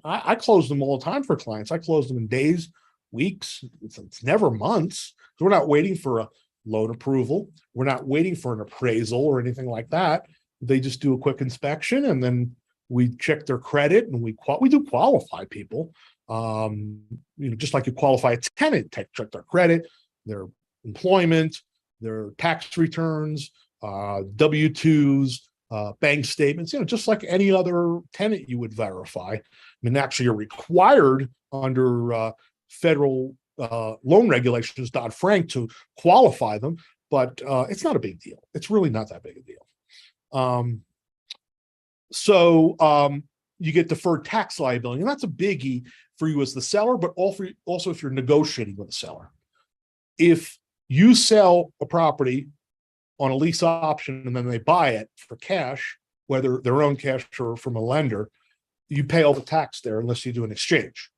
I close them all the time for clients. I close them in days, weeks. It's never months. So we're not waiting for a loan approval. We're not waiting for an appraisal or anything like that. They just do a quick inspection, and then we check their credit, and we do qualify people. Just like you qualify a tenant, check their credit, their employment, their tax returns, W-2s, bank statements, just like any other tenant you would verify. I mean, actually, you're required under federal loan regulations, Dodd-Frank, to qualify them, but it's not a big deal. It's really not that big a deal. So you get deferred tax liability, and that's a biggie for you as the seller, but also if you're negotiating with a seller. If you sell a property on a lease option and then they buy it for cash, whether their own cash or from a lender, you pay all the tax there unless you do an exchange.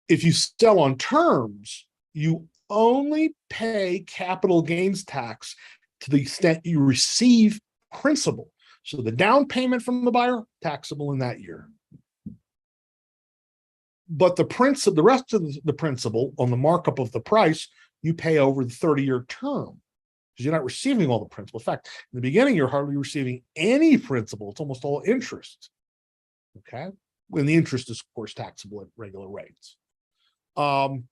If you sell on terms, you only pay capital gains tax to the extent you receive principal. So the down payment from the buyer, taxable in that year. But the rest of the principal on the markup of the price, you pay over the 30-year term, because you're not receiving all the principal. In fact, in the beginning, you're hardly receiving any principal. It's almost all interest. Okay. When the interest is, of course, taxable at regular rates. You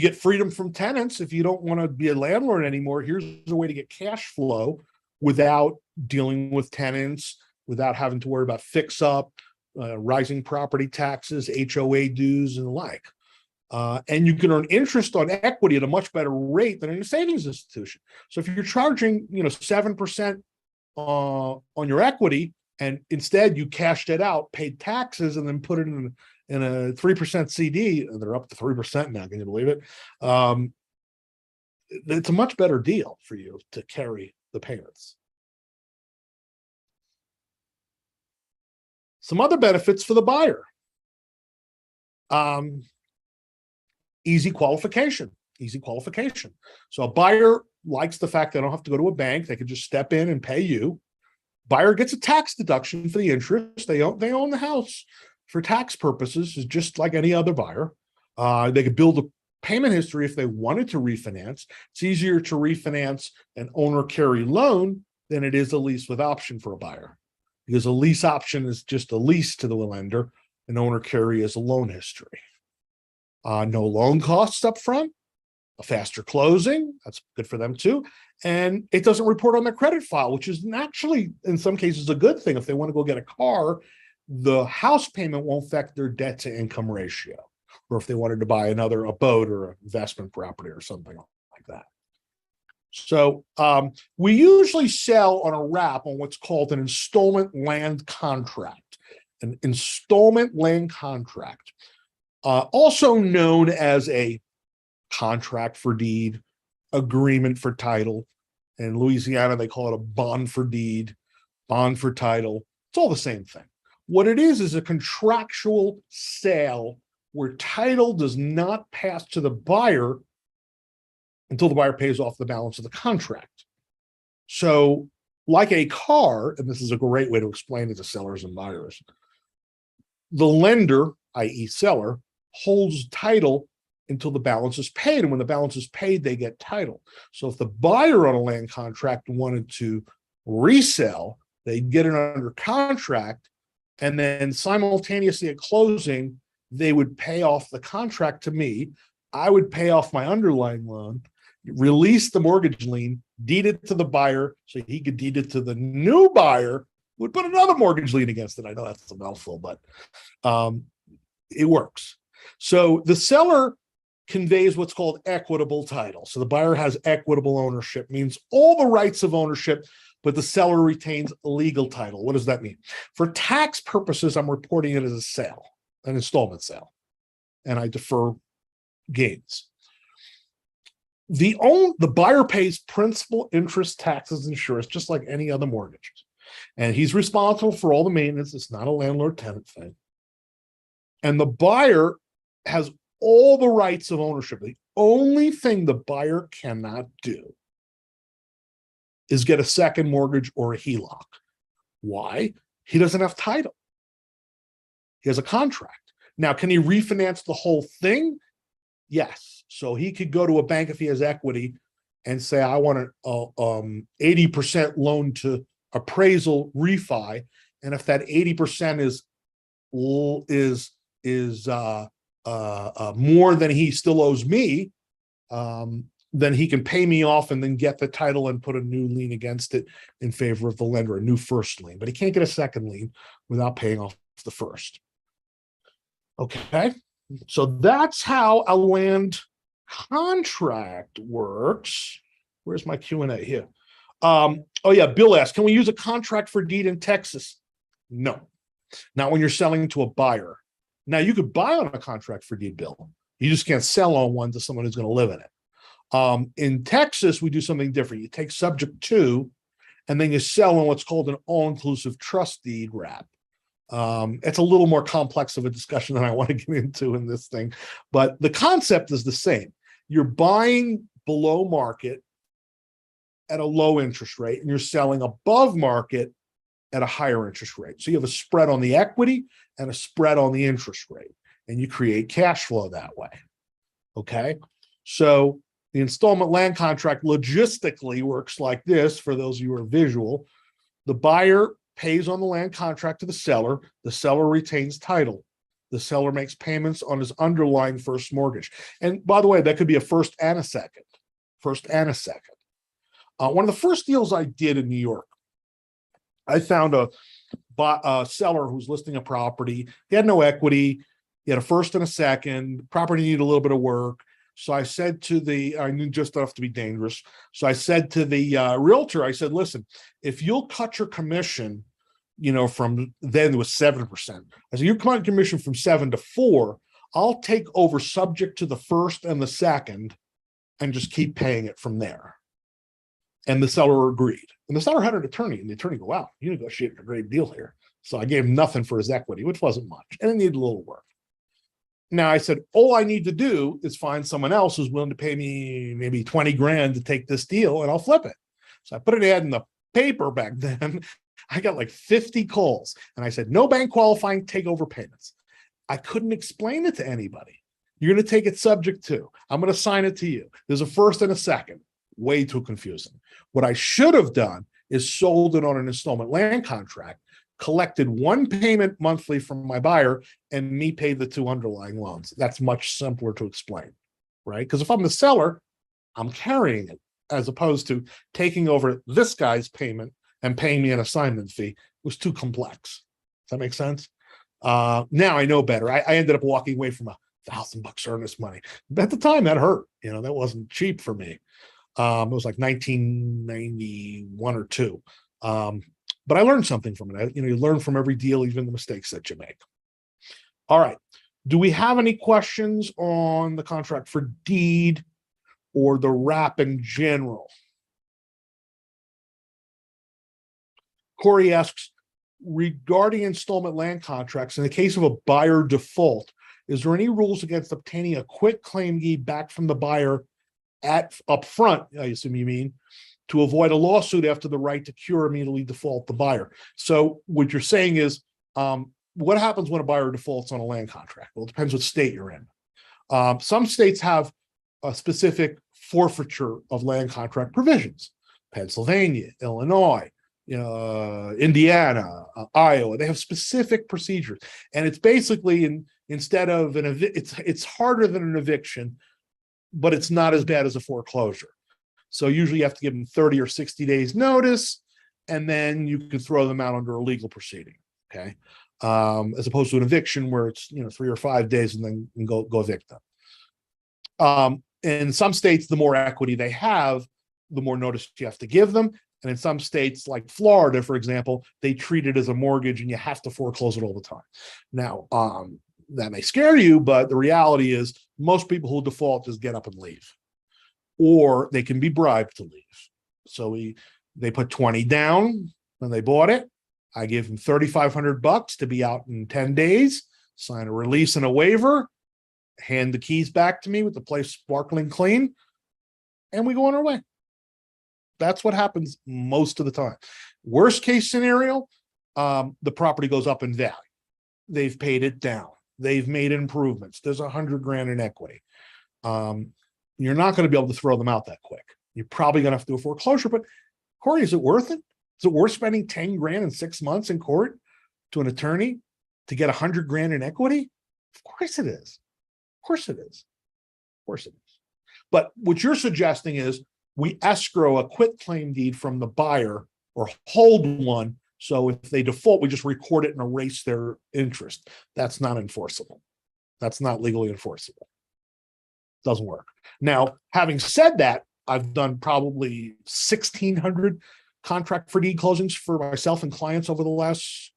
get freedom from tenants. If you don't want to be a landlord anymore, here's a way to get cash flow without dealing with tenants, without having to worry about fix up, rising property taxes, HOA dues, and the like. And you can earn interest on equity at a much better rate than in a savings institution. So if you're charging, 7% on your equity, and instead you cashed it out, paid taxes, and then put it in a 3% CD, and they're up to 3% now. Can you believe it? It's a much better deal for you to carry the payments. Some other benefits for the buyer. Easy qualification. So a buyer likes the fact they don't have to go to a bank. They can just step in and pay you. Buyer gets a tax deduction for the interest. They own the house for tax purposes, just like any other buyer. They could build a payment history if they wanted to refinance. It's easier to refinance an owner carry loan than it is a lease with option for a buyer, because a lease option is just a lease to the lender. An owner carry is a loan history. No loan costs up front, a faster closing. That's good for them too. And it doesn't report on their credit file, which is actually, in some cases, a good thing. If they want to go get a car, the house payment won't affect their debt to income ratio. Or if they wanted to buy a boat or an investment property or something like that. So we usually sell on a wrap on what's called an installment land contract. An installment land contract, also known as a contract for deed, agreement for title. In Louisiana, they call it a bond for deed, bond for title. It's all the same thing. What it is a contractual sale where title does not pass to the buyer until the buyer pays off the balance of the contract. So like a car, and this is a great way to explain it to sellers and buyers, the lender, i.e. seller, holds title until the balance is paid. And when the balance is paid, they get title. So if the buyer on a land contract wanted to resell, they'd get it under contract, and then simultaneously at closing, they would pay off the contract to me. I would pay off my underlying loan, release the mortgage lien, deed it to the buyer so he could deed it to the new buyer, who would put another mortgage lien against it. I know that's a mouthful, but it works. So the seller conveys what's called equitable title. So the buyer has equitable ownership, means all the rights of ownership, but the seller retains legal title. What does that mean? For tax purposes, I'm reporting it as a sale, an installment sale, and I defer gains. The buyer pays principal, interest, taxes, insurance, just like any other mortgage. And he's responsible for all the maintenance. It's not a landlord-tenant thing. And the buyer has all the rights of ownership. The only thing the buyer cannot do is get a second mortgage or a HELOC. Why? He doesn't have title. He has a contract. Now, can he refinance the whole thing? Yes. So he could go to a bank if he has equity and say, I want an 80% loan to appraisal refi. And if that 80% is more than he still owes me, then he can pay me off and then get the title and put a new lien against it in favor of the lender, a new first lien. But he can't get a second lien without paying off the first. Okay, so that's how a land contract works. Where's my Q&A here? Oh yeah, Bill asked, can we use a contract for deed in Texas? No, not when you're selling to a buyer. Now you could buy on a contract for deed, Bill. You just can't sell on one to someone who's going to live in it. In Texas, we do something different. You take subject to, and then you sell on what's called an all-inclusive trust deed wrap. It's a little more complex of a discussion than I want to get into in this thing, but the concept is the same. You're buying below market at a low interest rate, and you're selling above market at a higher interest rate. So you have a spread on the equity and a spread on the interest rate, and you create cash flow that way. Okay. So the installment land contract logistically works like this for those of you who are visual. The buyer pays on the land contract to the seller retains title. The seller makes payments on his underlying first mortgage. And by the way, that could be a first and a second. One of the first deals I did in New York, I found a seller who's listing a property. He had no equity. He had a first and a second. Property needed a little bit of work. So I said to I knew just enough to be dangerous. So I said to the realtor, I said, listen, if you'll cut your commission, from then it was 7%. I said, you cut your commission from 7 to 4, I'll take over subject to the first and the second and just keep paying it from there. And the seller agreed. And the seller had an attorney, and the attorney go, wow, you negotiated a great deal here. So I gave him nothing for his equity, which wasn't much, and it needed a little work. Now I said, all I need to do is find someone else who's willing to pay me maybe 20 grand to take this deal, and I'll flip it. So I put an ad in the paper back then. I got like 50 calls, and I said, no bank qualifying takeover payments. I couldn't explain it to anybody. You're going to take it subject to. I'm going to sign it to you. There's a first and a second. Way too confusing. What I should have done is sold it on an installment land contract, collected one payment monthly from my buyer, and me paid the 2 underlying loans. That's much simpler to explain, right? Because if I'm the seller, I'm carrying it, as opposed to taking over this guy's payment and paying me an assignment fee. It was too complex. Does that make sense? Now I know better. I ended up walking away from $1,000 earnest money. At the time, that hurt. That wasn't cheap for me. It was like 1991 or 2. But I learned something from it. You learn from every deal, even the mistakes that you make. All right. Do we have any questions on the contract for deed or the wrap in general? Corey asks, regarding installment land contracts, in the case of a buyer default, is there any rules against obtaining a quick claim deed back from the buyer up front, I assume you mean, to avoid a lawsuit after the right to cure immediately default the buyer? So what you're saying is, what happens when a buyer defaults on a land contract? Well, it depends what state you're in. Some states have a specific forfeiture of land contract provisions. Pennsylvania, Illinois, Indiana, Iowa, they have specific procedures. And it's basically instead of it's harder than an eviction, but it's not as bad as a foreclosure. So usually you have to give them 30 or 60 days notice, and then you can throw them out under a legal proceeding. Okay. As opposed to an eviction where it's 3 or 5 days and then you can go evict them. In some states, the more equity they have, the more notice you have to give them. And in some states, like Florida, for example, they treat it as a mortgage and you have to foreclose it all the time. Now, that may scare you, but the reality is most people who default just get up and leave, or they can be bribed to leave. So they put 20 down when they bought it. I give them $3,500 to be out in 10 days, sign a release and a waiver, hand the keys back to me with the place sparkling clean, and we go on our way. That's what happens most of the time. Worst case scenario, the property goes up in value. They've paid it down. They've made improvements. There's $100,000 in equity. You're not going to be able to throw them out that quick. You're probably going to have to do a foreclosure, but Corey, is it worth it? Is it worth spending $10,000 in 6 months in court to an attorney to get $100,000 in equity? Of course it is. Of course it is. Of course it is. But what you're suggesting is we escrow a quitclaim deed from the buyer or hold one. So if they default, we just record it and erase their interest. That's not enforceable. That's not legally enforceable. Doesn't work. Now, having said that, I've done probably 1,600 contract for deed closings for myself and clients over the last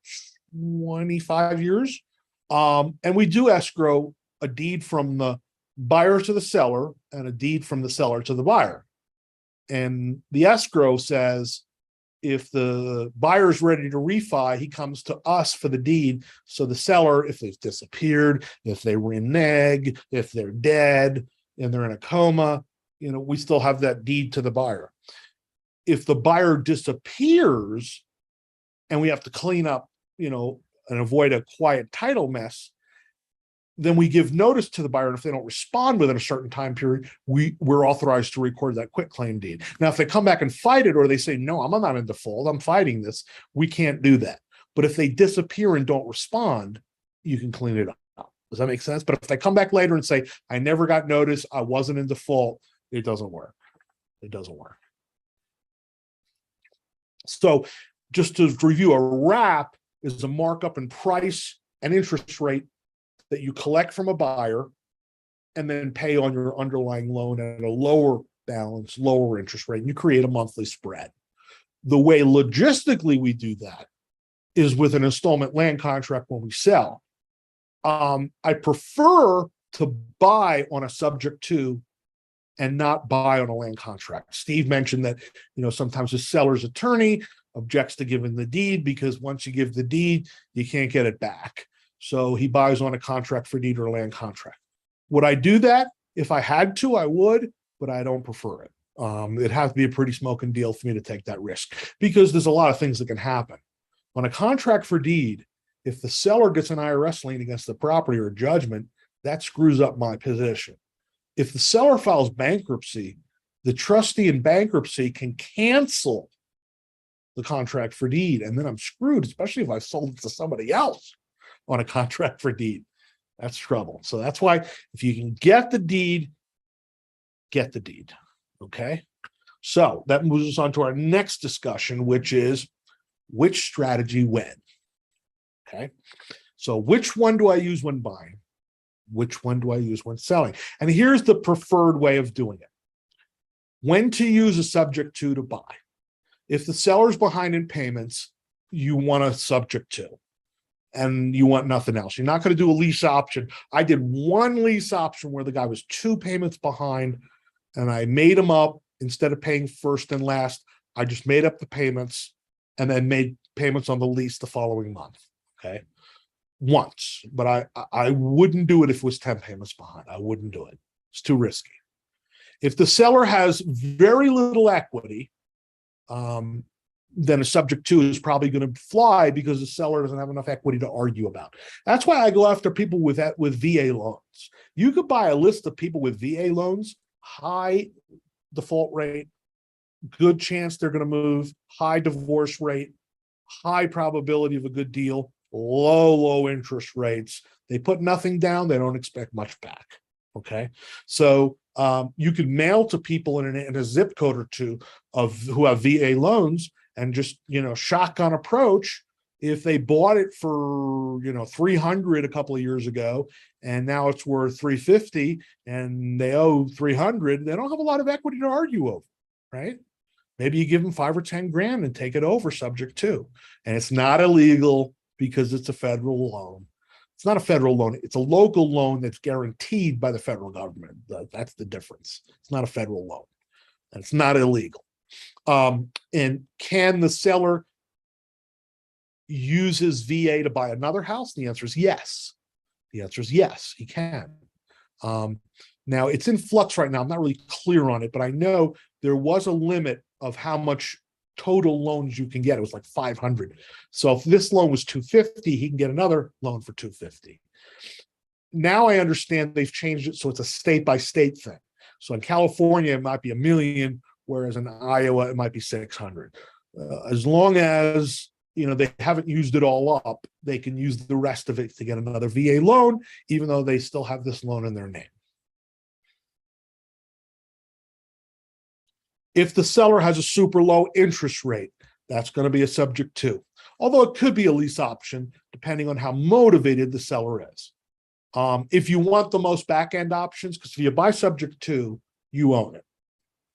25 years. And we do escrow a deed from the buyer to the seller and a deed from the seller to the buyer. And the escrow says, if the buyer's ready to refi, he comes to us for the deed. So the seller, if they've disappeared, if they renege, if they're dead and they're in a coma, we still have that deed to the buyer. If the buyer disappears, and we have to clean up, and avoid a quiet title mess, then we give notice to the buyer. And if they don't respond within a certain time period, we're authorized to record that quitclaim deed. Now, if they come back and fight it, or they say, no, I'm not in default, I'm fighting this, we can't do that. But if they disappear and don't respond, you can clean it up. Does that make sense? But if they come back later and say, I never got notice, I wasn't in default, it doesn't work. It doesn't work. So just to review, a wrap is a markup in price and interest rate that you collect from a buyer and then pay on your underlying loan at a lower balance, lower interest rate, and you create a monthly spread. The way logistically we do that is with an installment land contract when we sell. I prefer to buy on a subject to and not buy on a land contract. Steve mentioned that, sometimes the seller's attorney objects to giving the deed because once you give the deed, you can't get it back. So he buys on a contract for deed or a land contract. Would I do that? If I had to, I would, but I don't prefer it. It'd have to be a pretty smoking deal for me to take that risk because there's a lot of things that can happen. On a contract for deed, if the seller gets an IRS lien against the property or a judgment, that screws up my position. If the seller files bankruptcy, the trustee in bankruptcy can cancel the contract for deed, and then I'm screwed, especially if I sold it to somebody else on a contract for deed. That's trouble. So that's why if you can get the deed, get the deed. Okay. So that moves us on to our next discussion, which is which strategy when. Okay. So which one do I use when buying? Which one do I use when selling? And here's the preferred way of doing it. When to use a subject to buy. If the seller's behind in payments, you want a subject to, and you want nothing else. You're not going to do a lease option. I did one lease option where the guy was 2 payments behind, and I made him up. Instead of paying first and last, I just made up the payments and then made payments on the lease the following month. Okay. Once, but I wouldn't do it if it was 10 payments behind. I wouldn't do it. It's too risky. If the seller has very little equity, then a subject to is probably going to fly because the seller doesn't have enough equity to argue about. That's why I go after people with VA loans. You could buy a list of people with VA loans, high default rate, good chance they're going to move, high divorce rate, high probability of a good deal, low interest rates. They put nothing down. They don't expect much back. Okay. So you can mail to people in a zip code or two who have VA loans and just, shotgun approach. If they bought it for, 300 a couple of years ago, and now it's worth 350 and they owe 300, they don't have a lot of equity to argue over, right? Maybe you give them 5 or 10 grand and take it over subject to, and it's not illegal because it's a federal loan. It's not a federal loan. It's a local loan that's guaranteed by the federal government. That's the difference. It's not a federal loan, and it's not illegal. And can the seller use his VA to buy another house? The answer is yes. The answer is yes, he can. Now, it's in flux right now. I'm not really clear on it, but I know there was a limit of how much total loans you can get. It was like 500. So if this loan was 250, he can get another loan for 250. Now I understand they've changed it so it's a state by state thing. So in California, it might be $1 million, whereas in Iowa, it might be 600. As long as they haven't used it all up, they can use the rest of it to get another VA loan, even though they still have this loan in their name. If the seller has a super low interest rate, that's going to be a subject to, although it could be a lease option, depending on how motivated the seller is. If you want the most back-end options, because if you buy subject to, you own it.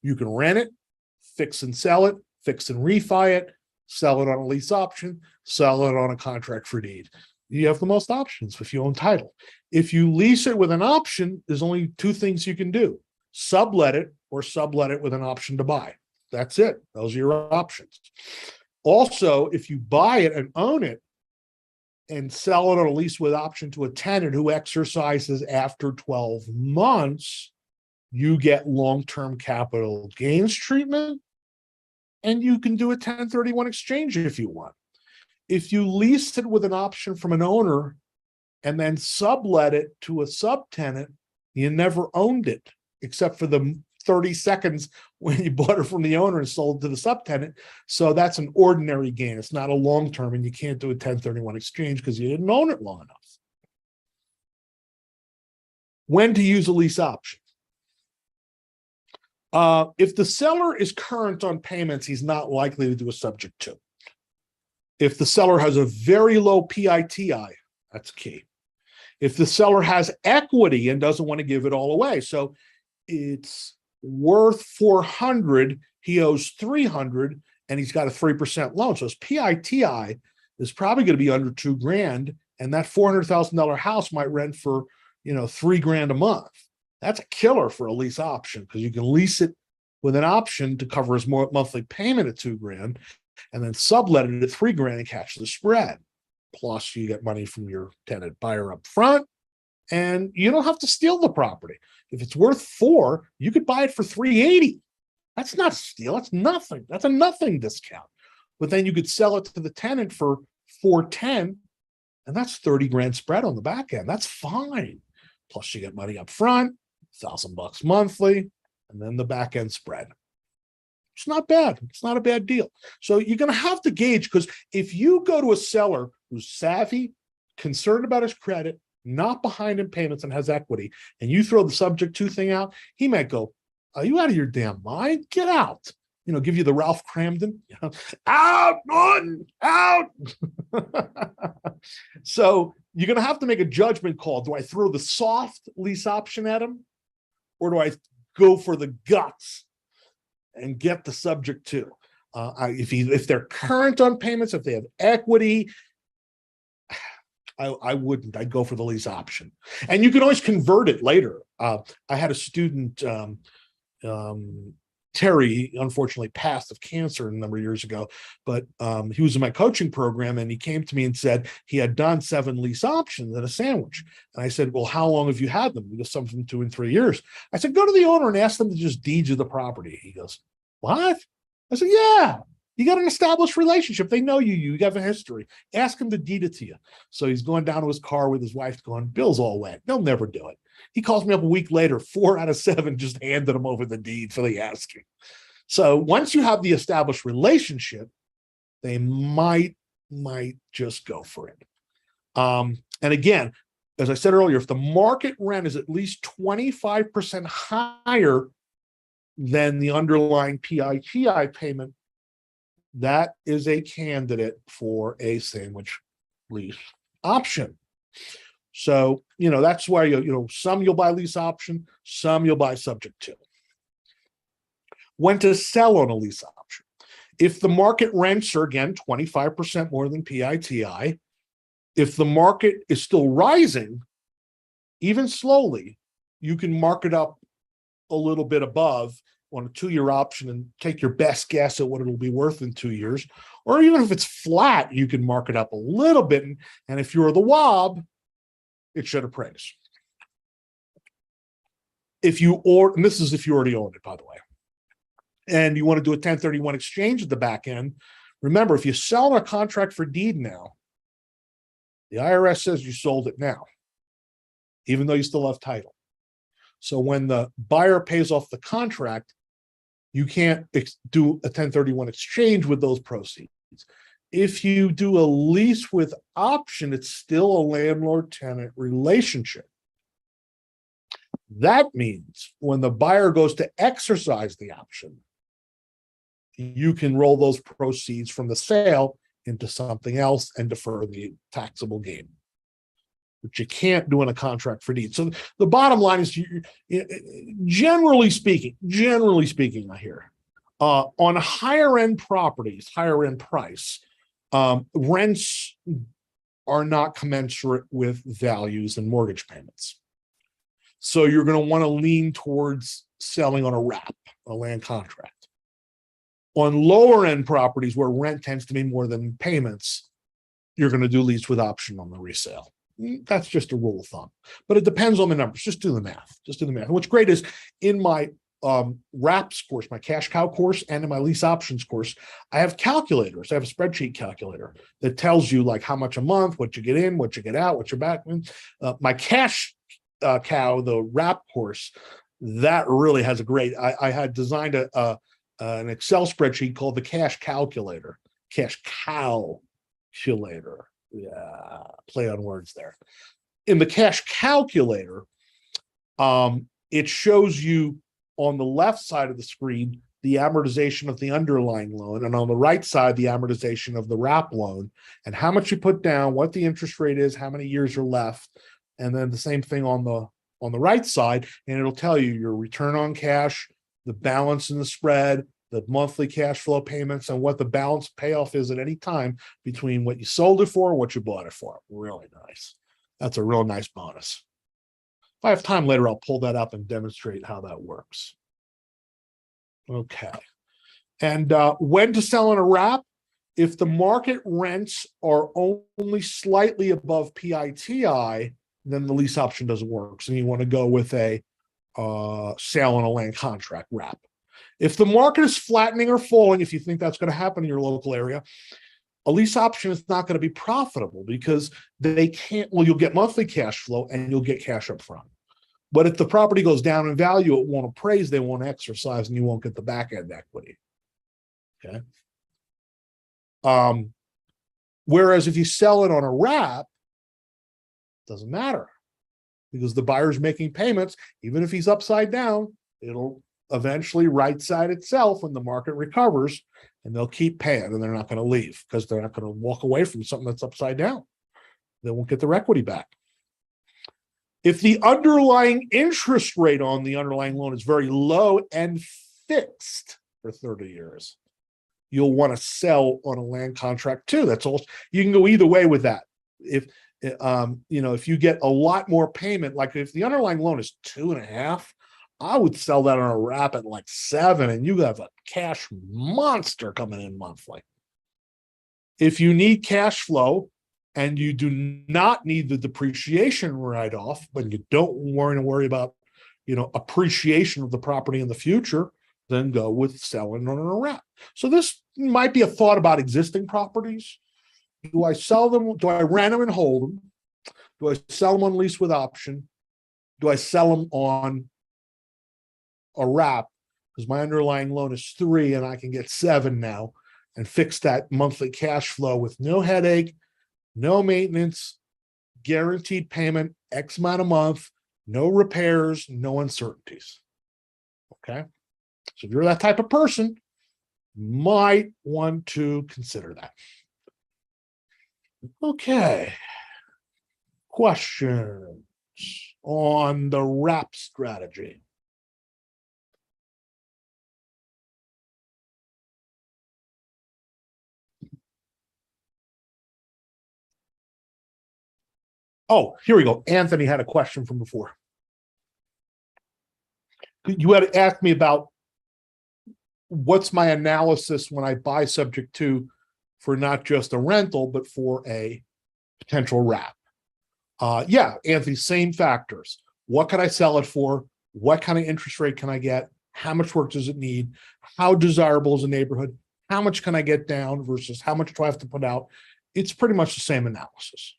You can rent it, fix and sell it, fix and refi it, sell it on a lease option, sell it on a contract for deed. You have the most options if you own title. If you lease it with an option, there's only 2 things you can do: sublet it or sublet it with an option to buy. That's it. Those are your options. Also, if you buy it and own it and sell it on a lease with option to a tenant who exercises after 12 months, you get long-term capital gains treatment, and you can do a 1031 exchange if you want. If you leased it with an option from an owner and then sublet it to a subtenant, you never owned it, except for the 30 seconds when you bought it from the owner and sold it to the subtenant. So that's an ordinary gain. It's not a long-term, and you can't do a 1031 exchange because you didn't own it long enough. When to use a lease option. If the seller is current on payments, he's not likely to do a subject to. If the seller has a very low PITI, that's key. If the seller has equity and doesn't want to give it all away, so it's worth 400, he owes 300, and he's got a 3% loan. So his PITI is probably going to be under $2,000, and that $400,000 house might rent for, $3,000 a month. That's a killer for a lease option, because you can lease it with an option to cover his monthly payment at $2,000, and then sublet it at $3,000 and catch the spread. Plus, you get money from your tenant buyer up front, and you don't have to steal the property. If it's worth $4,000, you could buy it for $380. That's not a steal. That's nothing. That's a nothing discount. But then you could sell it to the tenant for $410, and that's $30,000 spread on the back end. That's fine. Plus, you get money up front, $1,000 monthly, and then the back end spread. It's not bad. It's not a bad deal. So you're going to have to gauge, because if you go to a seller who's savvy, concerned about his credit, not behind in payments, and has equity, and you throw the subject to thing out, he might go, "Are you out of your damn mind? Get out." Give you the Ralph Cramden, out, on, out. So you're going to have to make a judgment call. Do I throw the soft lease option at him, or do I go for the guts and get the subject to? If they're current on payments, if they have equity, I wouldn't. I'd go for the lease option, and you can always convert it later. I had a student, Terry, unfortunately passed of cancer a number of years ago, but he was in my coaching program, and he came to me and said he had done 7 lease options at a sandwich. And I said, "Well, how long have you had them?" He goes, "Some of them 2 and 3 years." I said, "Go to the owner and ask them to just deed you the property." He goes, "What?" I said, "Yeah. You got an established relationship. They know you. You have a history. Ask them to deed it to you." So he's going down to his car with his wife going, "Bill's all wet. They'll never do it." He calls me up a week later, 4 out of 7 just handed him over the deed for the asking. So once you have the established relationship, they might just go for it. And again, as I said earlier, if the market rent is at least 25% higher than the underlying PITI payment, that is a candidate for a sandwich lease option. So, that's why, some you'll buy lease option, some you'll buy subject to. When to sell on a lease option. If the market rents are, again, 25% more than PITI, if the market is still rising, even slowly, you can mark it up a little bit above on a 2-year option and take your best guess at what it'll be worth in 2 years. Or even if it's flat, you can mark it up a little bit. And if you're the WOB, it should appraise. And this is if you already own it, by the way, and you want to do a 1031 exchange at the back end, remember, if you sell a contract for deed now, the IRS says you sold it now, even though you still have title. So when the buyer pays off the contract, you can't do a 1031 exchange with those proceeds. If you do a lease with option, it's still a landlord-tenant relationship. That means when the buyer goes to exercise the option, you can roll those proceeds from the sale into something else and defer the taxable gain, which you can't do in a contract for deed. So the bottom line is, generally speaking, I hear, on higher end properties, higher end price, rents are not commensurate with values and mortgage payments. So you're going to want to lean towards selling on a wrap, a land contract. On lower end properties where rent tends to be more than payments, you're going to do lease with option on the resale. That's just a rule of thumb, but it depends on the numbers. Just do the math. What's great is in my wraps course, my cash cow course, and in my lease options course, I have calculators. I have a spreadsheet calculator that tells you like how much a month, what you get in, what you get out, what you're back in. My cash cow, the wrap course, that really has a great, I had designed an Excel spreadsheet called the cash calculator, cash calculator. Yeah, play on words there. In the cash calculator, it shows you on the left side of the screen the amortization of the underlying loan, and on the right side the amortization of the wrap loan, and how much you put down, what the interest rate is, how many years are left, and then the same thing on the right side, and it'll tell you your return on cash, the balance in the spread, the monthly cash flow payments, and what the balance payoff is at any time between what you sold it for and what you bought it for. Really nice. That's a real nice bonus. If I have time later, I'll pull that up and demonstrate how that works. Okay. And when to sell in a wrap? If the market rents are only slightly above PITI, then the lease option doesn't work. So you want to go with a sale on a land contract wrap. If the market is flattening or falling, if you think that's going to happen in your local area, a lease option is not going to be profitable because they can't, well, you'll get monthly cash flow and you'll get cash up front. But if the property goes down in value, it won't appraise, they won't exercise, and you won't get the back end equity. Okay. Whereas if you sell it on a wrap, it doesn't matter because the buyer's making payments, even if he's upside down, it'll eventually right side itself when the market recovers, and they'll keep paying and they're not going to leave because they're not going to walk away from something that's upside down. They won't get their equity back. If the underlying interest rate on the underlying loan is very low and fixed for 30 years, you'll want to sell on a land contract too. That's all. You can go either way with that. If if you get a lot more payment, like if the underlying loan is 2.5, I would sell that on a wrap at like 7, and you have a cash monster coming in monthly. If you need cash flow and you do not need the depreciation write-off, but you don't worry about, appreciation of the property in the future, then go with selling on a wrap. So this might be a thought about existing properties. Do I sell them? Do I rent them and hold them? Do I sell them on lease with option? Do I sell them on a wrap because my underlying loan is 3 and I can get 7 now and fix that monthly cash flow with no headache, no maintenance, guaranteed payment, X amount a month, no repairs, no uncertainties. Okay. So if you're that type of person, might want to consider that. Okay. Questions on the wrap strategy? Oh, here we go. Anthony had a question from before. You had asked me about what's my analysis when I buy subject to for not just a rental, but for a potential wrap. Yeah, Anthony, same factors. What can I sell it for? What kind of interest rate can I get? How much work does it need? How desirable is a neighborhood? How much can I get down versus how much do I have to put out? It's pretty much the same analysis.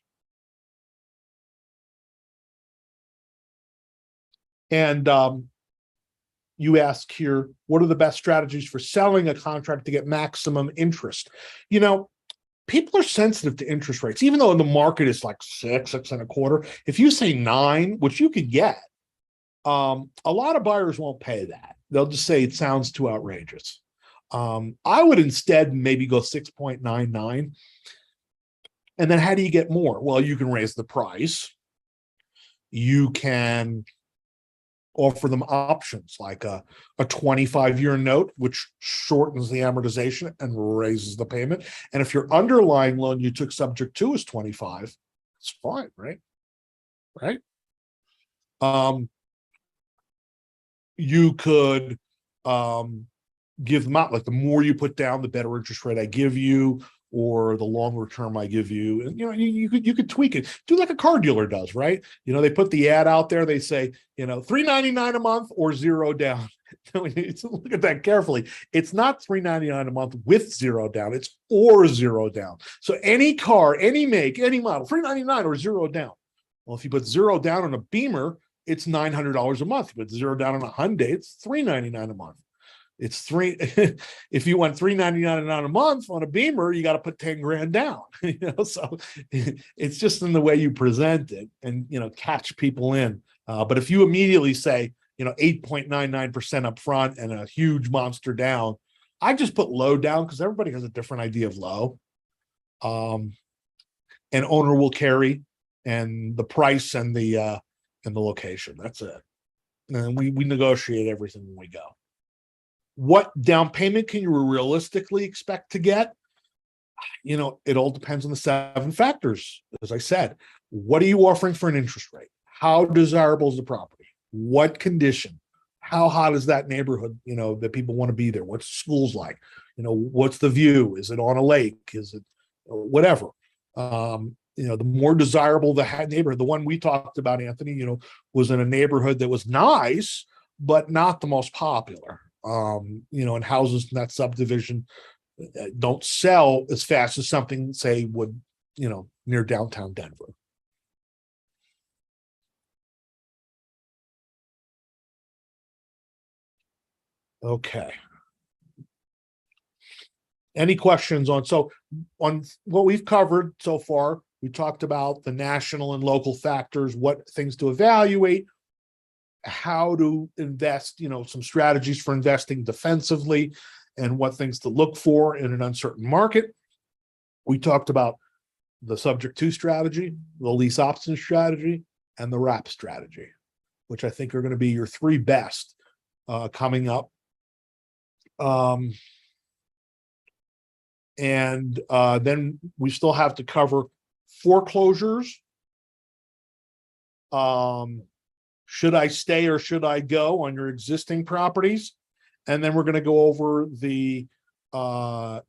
And you ask here, what are the best strategies for selling a contract to get maximum interest? People are sensitive to interest rates, even though the market is like 6.25. If you say 9, which you could get, a lot of buyers won't pay that. They'll just say it sounds too outrageous. I would instead maybe go 6.99. And then how do you get more? Well, you can raise the price. You can offer them options like a 25-year note, which shortens the amortization and raises the payment. And if your underlying loan you took subject to is 25, it's fine, right? Right? You could give them out, like the more you put down, the better interest rate I give you, or the longer term I give you. And you could tweak it, do like a car dealer does, right? They put the ad out there, they say, $3.99 a month or 0 down. we need to look at that carefully. It's not $399 a month with zero down. It's or zero down. So any car, any make, any model, $399 or zero down. Well, if you put zero down on a Beamer, it's $900 a month. You put zero down on a Hyundai, it's $399 a month. It's three. If you want $399 a month on a Beamer, you got to put 10 grand down. So it's just in the way you present it and catch people in. But if you immediately say 8.99% up front and a huge monster down, I just put low down because everybody has a different idea of low. And owner will carry, and the price and the location. That's it. And we negotiate everything when we go. What down payment can you realistically expect to get? It all depends on the 7 factors. As I said, what are you offering for an interest rate? How desirable is the property? What condition? How hot is that neighborhood, that people want to be there? What's schools like? What's the view? Is it on a lake? Is it whatever? The more desirable the neighborhood, the one we talked about, Anthony, was in a neighborhood that was nice, but not the most popular. And houses in that subdivision don't sell as fast as something, say, would, near downtown Denver. Okay. Any questions on what we've covered so far? We talked about the national and local factors, what things to evaluate, how to invest, some strategies for investing defensively, and what things to look for in an uncertain market. We talked about the subject to strategy, the lease option strategy, and the wrap strategy, which I think are going to be your 3 best coming up. And then we still have to cover foreclosures. Should I stay or should I go on your existing properties? And then we're going to go over the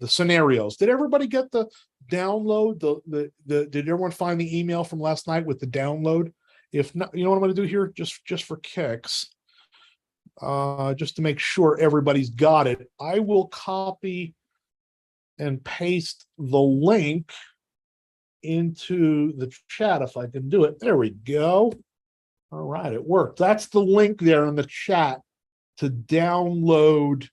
scenarios. Did everybody get the download? Did everyone find the email from last night with the download? If not, you know what I'm going to do here, just for kicks, just to make sure everybody's got it. I will copy and paste the link into the chat if I can do it. There we go. All right, it worked. That's the link there in the chat to download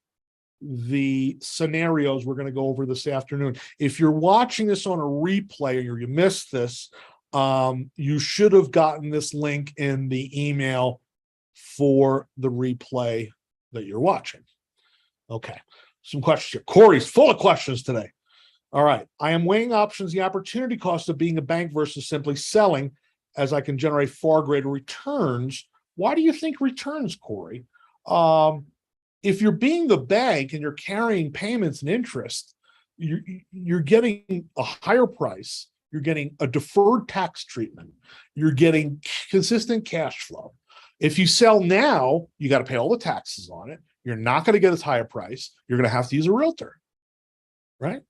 the scenarios we're going to go over this afternoon. If you're watching this on a replay or you missed this, you should have gotten this link in the email for the replay that you're watching. Okay, some questions here. Corey's full of questions today. All right, I am weighing options, the opportunity cost of being a bank versus simply selling, as I can generate far greater returns. Why do you think returns, Corey? If you're being the bank and you're carrying payments and interest, you're getting a higher price, you're getting a deferred tax treatment, you're getting consistent cash flow. If you sell now, you got to pay all the taxes on it. You're not going to get as high a price. You're going to have to use a realtor, right?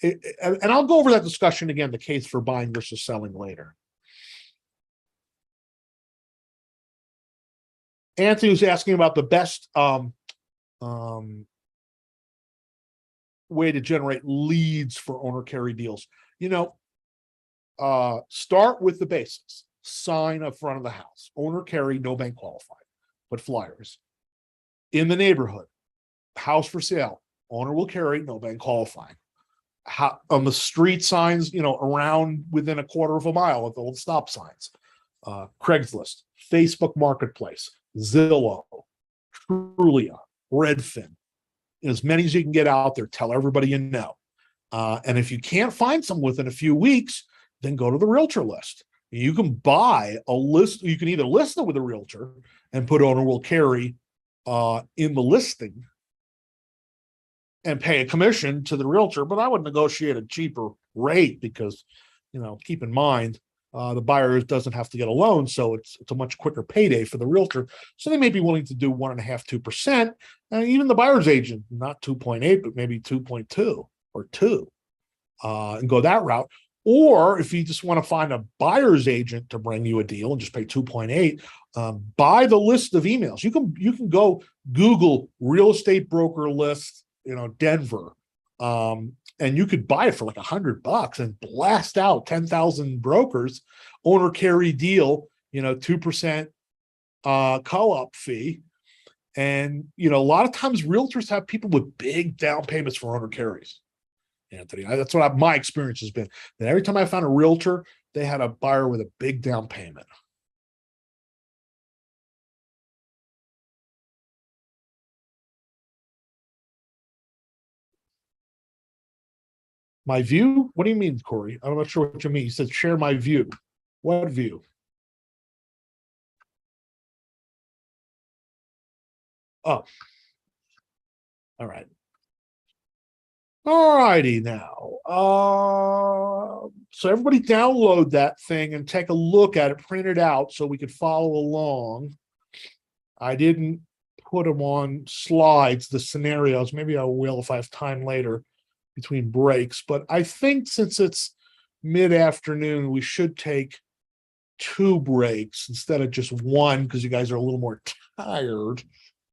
And I'll go over that discussion again, the case for buying versus selling later. Anthony was asking about the best way to generate leads for owner carry deals. Start with the basics. Sign up front of the house. Owner carry, no bank qualified. Put flyers. In the neighborhood, house for sale. Owner will carry, no bank qualifying. On the street signs, around within a quarter of a mile of the old stop signs. Craigslist, Facebook Marketplace, Zillow, Trulia, Redfin, as many as you can get out there. Tell everybody you know. And if you can't find someone within a few weeks, then go to the realtor list. You can buy a list. You can either list it with a realtor and put owner will carry in the listing and pay a commission to the realtor, but I would negotiate a cheaper rate because, keep in mind, the buyer doesn't have to get a loan, so it's a much quicker payday for the realtor. So they may be willing to do 1.5%, 2%, and even the buyer's agent, not 2.8, but maybe 2.2 or 2, and go that route. Or if you just want to find a buyer's agent to bring you a deal and just pay 2.8, buy the list of emails. You can go Google real estate broker list, Denver, and you could buy it for like $100 and blast out 10,000 brokers, owner carry deal, 2% co-op fee. And a lot of times realtors have people with big down payments for owner carries. Anthony, that's what my experience has been. That every time I found a realtor, they had a buyer with a big down payment. My view? What do you mean, Corey? I'm not sure what you mean. You said share my view. What view? Oh, all right. All righty now. So everybody download that thing and take a look at it, print it out so we could follow along. I didn't put them on slides, the scenarios. Maybe I will if I have time later between breaks. But I think since it's mid-afternoon, we should take 2 breaks instead of just one because you guys are a little more tired,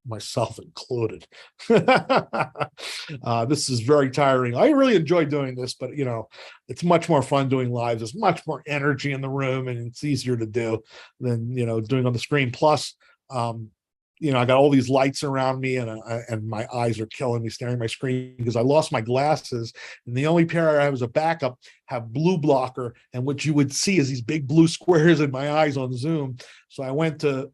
myself included. This is very tiring. I really enjoy doing this, but it's much more fun doing live. There's much more energy in the room and it's easier to do than doing on the screen. Plus, I got all these lights around me and my eyes are killing me staring at my screen because I lost my glasses. And the only pair I have as a backup have blue blocker. And what you would see is these big blue squares in my eyes on Zoom. So I went to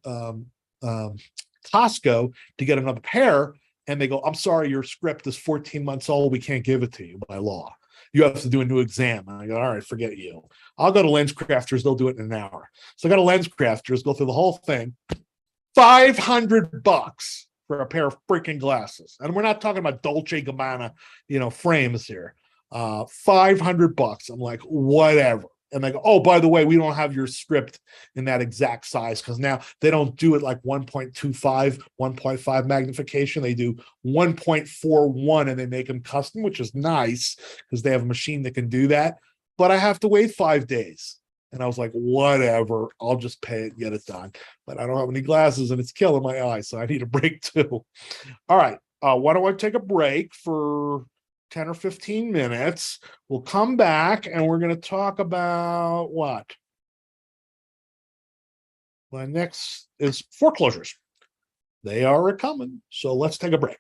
Costco to get another pair. And they go, I'm sorry, your script is 14 months old. We can't give it to you by law. You have to do a new exam. And I go, all right, forget you. I'll go to Lens Crafters. They'll do it in an hour. So I got to Lens Crafters, go through the whole thing. $500 for a pair of freaking glasses. And we're not talking about Dolce Gabbana, frames here. $500. I'm like, whatever. And they go, oh, by the way, we don't have your script in that exact size because now they don't do it like 1.25, 1.5 magnification. They do 1.41 and they make them custom, which is nice because they have a machine that can do that. But I have to wait 5 days. And I was like, whatever, I'll just pay it, get it done. But I don't have any glasses and it's killing my eyes. So I need a break too. All right. Why don't I take a break for 10 or 15 minutes? We'll come back and we're going to talk about what? My next is foreclosures. They are coming. So let's take a break.